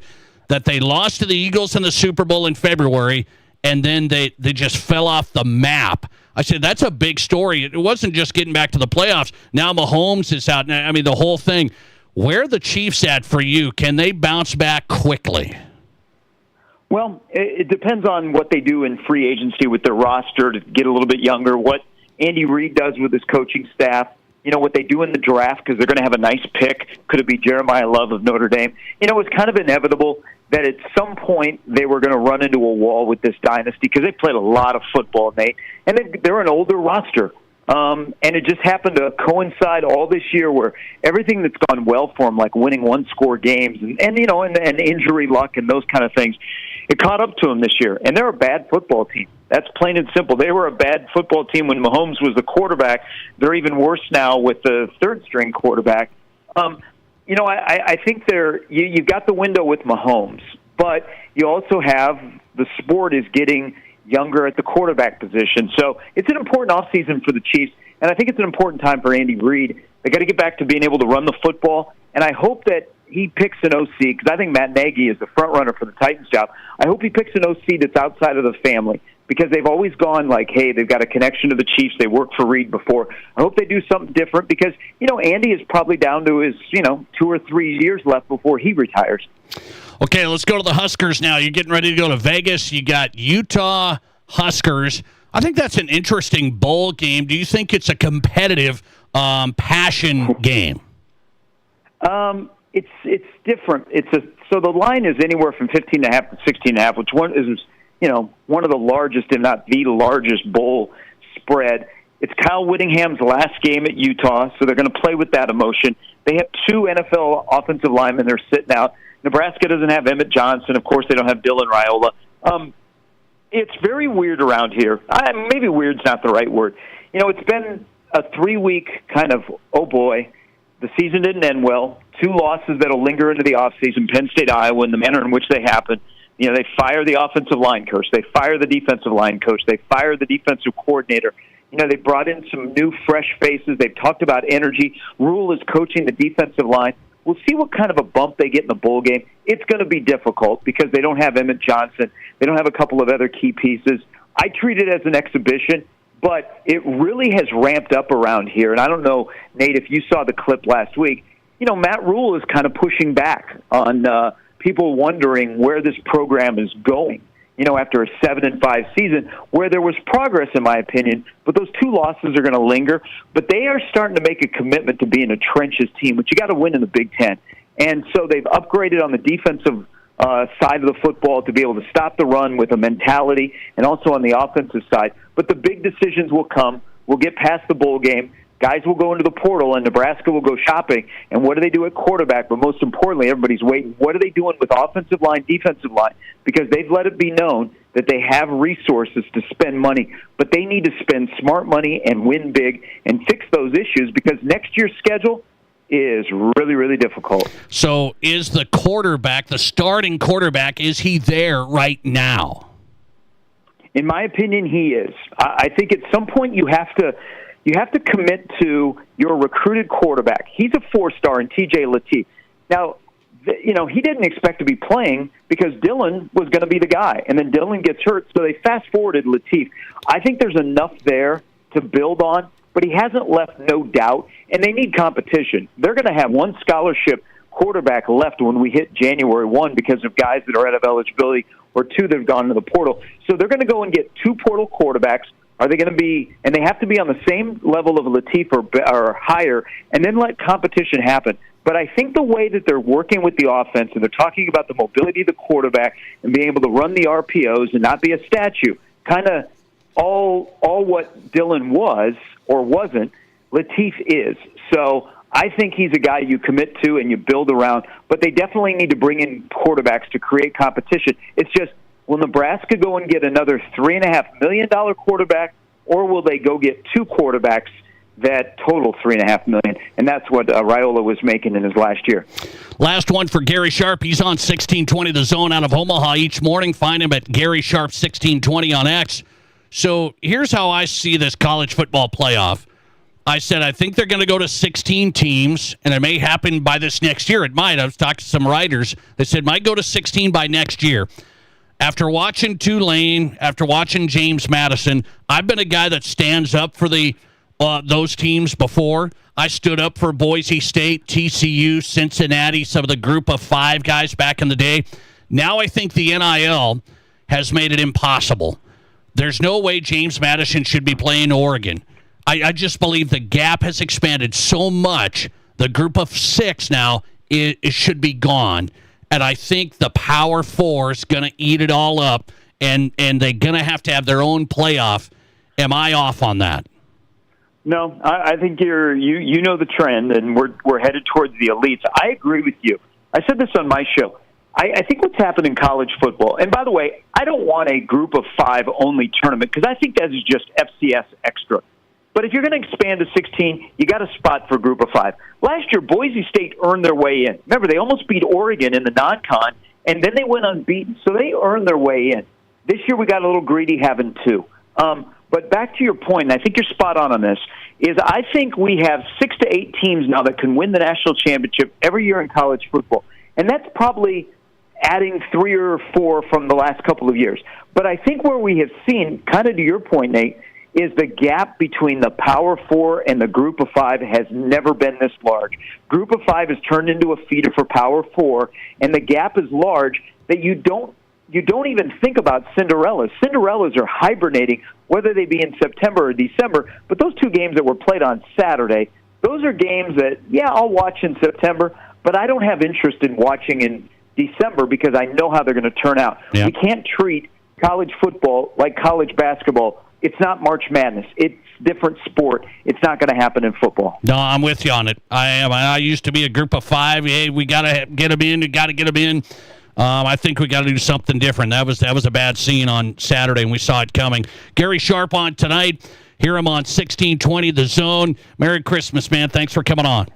that they lost to the Eagles in the Super Bowl in February, and then they just fell off the map. I said, that's a big story. It wasn't just getting back to the playoffs. Now Mahomes is out. I mean, the whole thing. Where are the Chiefs at for you? Can they bounce back quickly? Well, it depends on what they do in free agency with their roster to get a little bit younger, what Andy Reid does with his coaching staff. What they do in the draft, because they're going to have a nice pick. Could it be Jeremiah Love of Notre Dame? It was kind of inevitable that at some point they were going to run into a wall with this dynasty, because they played a lot of football, Nate. And they're an older roster. And it just happened to coincide all this year where everything that's gone well for them, like winning one-score games and injury luck and those kind of things, it caught up to them this year. And they're a bad football team. That's plain and simple. They were a bad football team when Mahomes was the quarterback. They're even worse now with the third-string quarterback. I think you've got the window with Mahomes, but you also have the sport is getting younger at the quarterback position. So it's an important offseason for the Chiefs, and I think it's an important time for Andy Reid. They got to get back to being able to run the football, and I hope that he picks an OC, because I think Matt Nagy is the front runner for the Titans job. I hope he picks an OC that's outside of the family, because they've always gone like, hey, they've got a connection to the Chiefs. They worked for Reid before. I hope they do something different, because, Andy is probably down to his, 2 or 3 years left before he retires. Okay, let's go to the Huskers now. You're getting ready to go to Vegas. You got Utah Huskers. I think that's an interesting bowl game. Do you think it's a competitive passion game? It's different. So the line is anywhere from 15.5 to 16.5, which one is one of the largest, if not the largest, bowl spread. It's Kyle Whittingham's last game at Utah, so they're going to play with that emotion. They have 2 NFL offensive linemen they're sitting out. Nebraska doesn't have Emmett Johnson. Of course, they don't have Dylan Raiola. It's very weird around here. Maybe weird's not the right word. It's been a 3-week kind of, oh boy, the season didn't end well. 2 losses that'll linger into the offseason, Penn State, Iowa, in the manner in which they happen. They fire the offensive line coach. They fire the defensive line coach. They fire the defensive coordinator. They brought in some new, fresh faces. They've talked about energy. Rule is coaching the defensive line. We'll see what kind of a bump they get in the bowl game. It's going to be difficult because they don't have Emmett Johnson. They don't have a couple of other key pieces. I treat it as an exhibition, but it really has ramped up around here. And I don't know, Nate, if you saw the clip last week. Matt Rule is kind of pushing back on people wondering where this program is going, after a 7-5 season, where there was progress, in my opinion, but those 2 losses are going to linger. But they are starting to make a commitment to being a trenches team, which you got to win in the Big Ten. And so they've upgraded on the defensive side of the football to be able to stop the run with a mentality, and also on the offensive side. But the big decisions will come. We'll get past the bowl game. Guys will go into the portal, and Nebraska will go shopping. And what do they do at quarterback? But most importantly, everybody's waiting. What are they doing with offensive line, defensive line? Because they've let it be known that they have resources to spend money. But they need to spend smart money and win big and fix those issues, because next year's schedule is really, really difficult. So is the quarterback, the starting quarterback, is he there right now? In my opinion, he is. I think at some point you have to You have to commit to your recruited quarterback. He's a 4-star in TJ Lateef. Now, he didn't expect to be playing because Dylan was going to be the guy, and then Dylan gets hurt, so they fast-forwarded Lateef. I think there's enough there to build on, but he hasn't left no doubt, and they need competition. They're going to have one scholarship quarterback left when we hit January 1 because of guys that are out of eligibility or 2 that have gone to the portal. So they're going to go and get 2 portal quarterbacks. Are they going to be, and they have to be on the same level of Lateef or higher, and then let competition happen. But I think the way that they're working with the offense, and they're talking about the mobility of the quarterback and being able to run the RPOs and not be a statue, kind of all what Dylan was or wasn't, Lateef is. So I think he's a guy you commit to and you build around, but they definitely need to bring in quarterbacks to create competition. It's just, will Nebraska go and get another $3.5 million quarterback, or will they go get 2 quarterbacks that total $3.5 million? And that's what Raiola was making in his last year. Last one for Gary Sharp. He's on 1620 The Zone out of Omaha each morning. Find him at Gary Sharp 1620 on X. So here's how I see this college football playoff. I said I think they're going to go to 16 teams, and it may happen by this next year. It might. I was talking to some writers. They said it might go to 16 by next year. After watching Tulane, after watching James Madison, I've been a guy that stands up for those teams before. I stood up for Boise State, TCU, Cincinnati, some of the group of 5 guys back in the day. Now I think the NIL has made it impossible. There's no way James Madison should be playing Oregon. I just believe the gap has expanded so much. The group of 6 now, it should be gone. And I think the Power 4 is going to eat it all up, and they're going to have their own playoff. Am I off on that? No, I think you know the trend, and we're headed towards the elites. I agree with you. I said this on my show. I think what's happened in college football, and by the way, I don't want a group of 5 only tournament because I think that is just FCS extra. But if you're going to expand to 16, you got a spot for a group of 5. Last year, Boise State earned their way in. Remember, they almost beat Oregon in the non-con, and then they went unbeaten, so they earned their way in. This year, we got a little greedy having 2. But back to your point, and I think you're spot on this, is I think we have 6 to 8 teams now that can win the national championship every year in college football. And that's probably adding 3 or 4 from the last couple of years. But I think where we have seen, kind of to your point, Nate, is the gap between the Power 4 and the Group of 5 has never been this large. Group of 5 has turned into a feeder for Power 4, and the gap is large that you don't even think about Cinderellas. Cinderellas are hibernating, whether they be in September or December, but those 2 games that were played on Saturday, those are games that, I'll watch in September, but I don't have interest in watching in December because I know how they're going to turn out. Yeah. We can't treat college football like college basketball. It's not March Madness. It's different sport. It's not going to happen in football. No, I'm with you on it. I am. I used to be a group of 5. Hey, we got to get them in. We got to get them in. I think we got to do something different. That was a bad scene on Saturday, and we saw it coming. Gary Sharp on tonight. Hear him on 1620 The Zone. Merry Christmas, man. Thanks for coming on.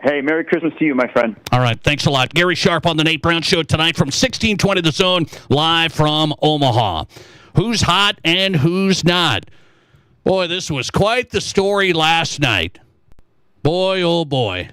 Hey, Merry Christmas to you, my friend. All right, thanks a lot. Gary Sharp on the Nate Brown Show tonight from 1620 The Zone, live from Omaha. Who's hot and who's not? Boy, this was quite the story last night. Boy, oh boy.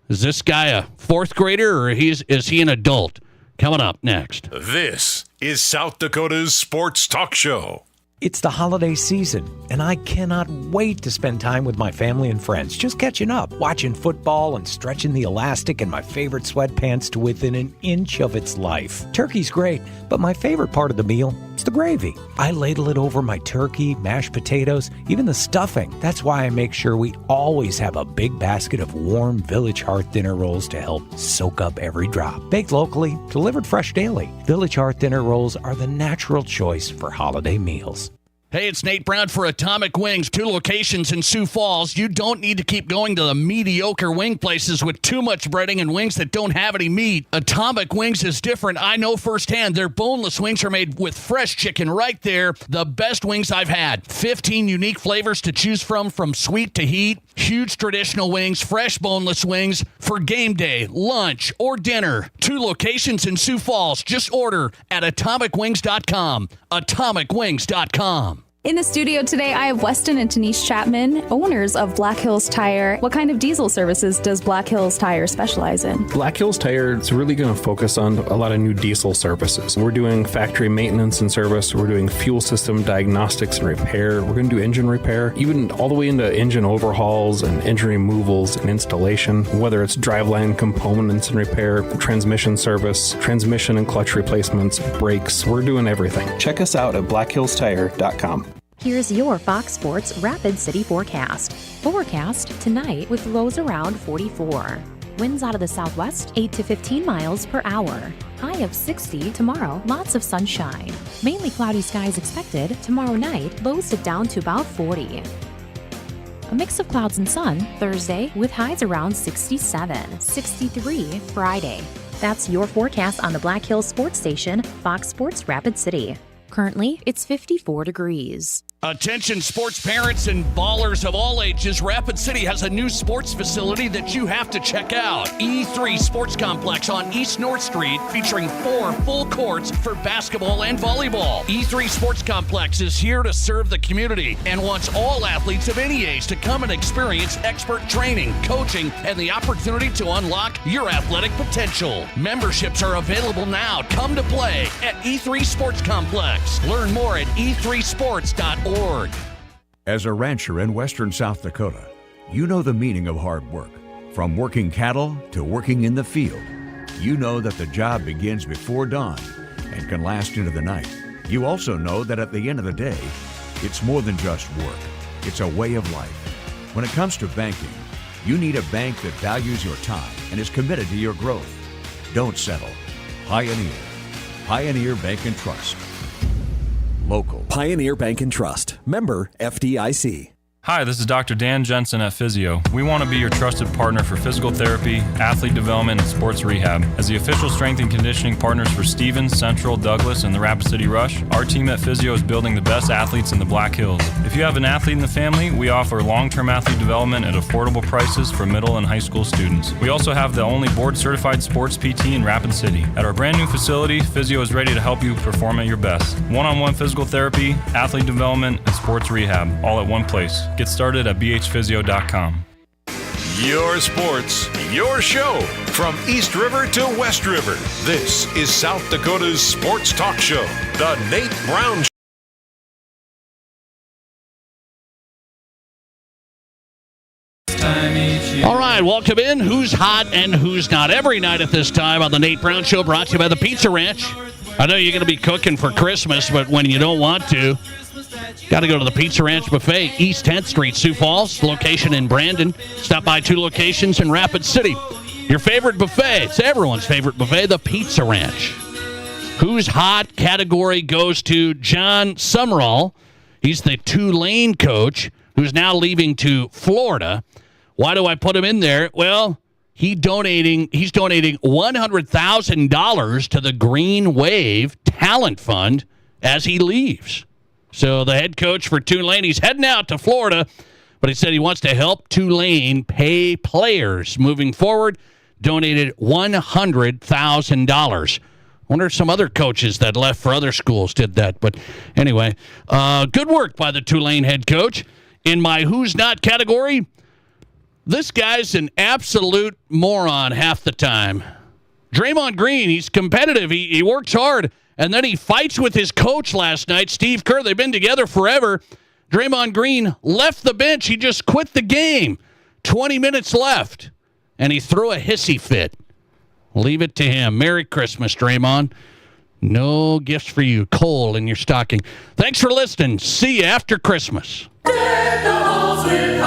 Is this guy a 4th grader or is he an adult? Coming up next. This is South Dakota's Sports Talk Show. It's the holiday season, and I cannot wait to spend time with my family and friends, just catching up, watching football and stretching the elastic in my favorite sweatpants to within an inch of its life. Turkey's great, but my favorite part of the meal is the gravy. I ladle it over my turkey, mashed potatoes, even the stuffing. That's why I make sure we always have a big basket of warm Village Hearth dinner rolls to help soak up every drop. Baked locally, delivered fresh daily. Village Hearth dinner rolls are the natural choice for holiday meals. Hey, it's Nate Brown for Atomic Wings, 2 locations in Sioux Falls. You don't need to keep going to the mediocre wing places with too much breading and wings that don't have any meat. Atomic Wings is different. I know firsthand. Their boneless wings are made with fresh chicken right there. The best wings I've had. 15 unique flavors to choose from sweet to heat. Huge traditional wings, fresh boneless wings for game day, lunch, or dinner. 2 locations in Sioux Falls. Just order at atomicwings.com. Atomicwings.com. In the studio today, I have Weston and Denise Chapman, owners of Black Hills Tire. What kind of diesel services does Black Hills Tire specialize in? Black Hills Tire is really going to focus on a lot of new diesel services. We're doing factory maintenance and service. We're doing fuel system diagnostics and repair. We're going to do engine repair, even all the way into engine overhauls and engine removals and installation, whether it's driveline components and repair, transmission service, transmission and clutch replacements, brakes. We're doing everything. Check us out at blackhillstire.com. Here's your Fox Sports Rapid City forecast. Forecast tonight with lows around 44. Winds out of the southwest 8 to 15 miles per hour. High of 60 tomorrow, lots of sunshine. Mainly cloudy skies expected. Tomorrow night, lows dip down to about 40. A mix of clouds and sun Thursday with highs around 67, 63 Friday. That's your forecast on the Black Hills Sports Station, Fox Sports Rapid City. Currently, it's 54 degrees. Attention sports parents and ballers of all ages, Rapid City has a new sports facility that you have to check out. E3 Sports Complex on East North Street, featuring 4 full courts for basketball and volleyball. E3 Sports Complex is here to serve the community and wants all athletes of any age to come and experience expert training, coaching, and the opportunity to unlock your athletic potential. Memberships are available now. Come to play at E3 Sports Complex. Learn more at e3sports.org. As a rancher in western South Dakota, you know the meaning of hard work. From working cattle to working in the field, you know that the job begins before dawn and can last into the night. You also know that at the end of the day, it's more than just work. It's a way of life. When it comes to banking, you need a bank that values your time and is committed to your growth. Don't settle. Pioneer. Pioneer Bank and Trust. Local. Pioneer Bank and Trust. Member FDIC. Hi, this is Dr. Dan Jensen at Physio. We want to be your trusted partner for physical therapy, athlete development, and sports rehab. As the official strength and conditioning partners for Stevens, Central, Douglas, and the Rapid City Rush, our team at Physio is building the best athletes in the Black Hills. If you have an athlete in the family, we offer long-term athlete development at affordable prices for middle and high school students. We also have the only board-certified sports PT in Rapid City. At our brand new facility, Physio is ready to help you perform at your best. One-on-one physical therapy, athlete development, and sports rehab, all at one place. Get started at bhphysio.com. Your sports, your show. From East River to West River, this is South Dakota's sports talk show, The Nate Brown Show. All right, welcome in. Who's hot and who's not? Every night at this time on The Nate Brown Show, brought to you by the Pizza Ranch. I know you're going to be cooking for Christmas, but when you don't want to, got to go to the Pizza Ranch Buffet, East 10th Street, Sioux Falls, location in Brandon. Stop by 2 locations in Rapid City. Your favorite buffet, it's everyone's favorite buffet, the Pizza Ranch. Who's hot category goes to John Sumrall. He's the Tulane coach who's now leaving to Florida. Why do I put him in there? Well, he's donating $100,000 to the Green Wave Talent Fund as he leaves. So the head coach for Tulane, he's heading out to Florida, but he said he wants to help Tulane pay players moving forward. Donated $100,000. Wonder if some other coaches that left for other schools did that. But anyway, good work by the Tulane head coach. In my who's not category, this guy's an absolute moron half the time. Draymond Green, he's competitive. He works hard. And then he fights with his coach last night, Steve Kerr. They've been together forever. Draymond Green left the bench. He just quit the game. 20 minutes left. And he threw a hissy fit. Leave it to him. Merry Christmas, Draymond. No gifts for you. Coal in your stocking. Thanks for listening. See you after Christmas. Deck the halls with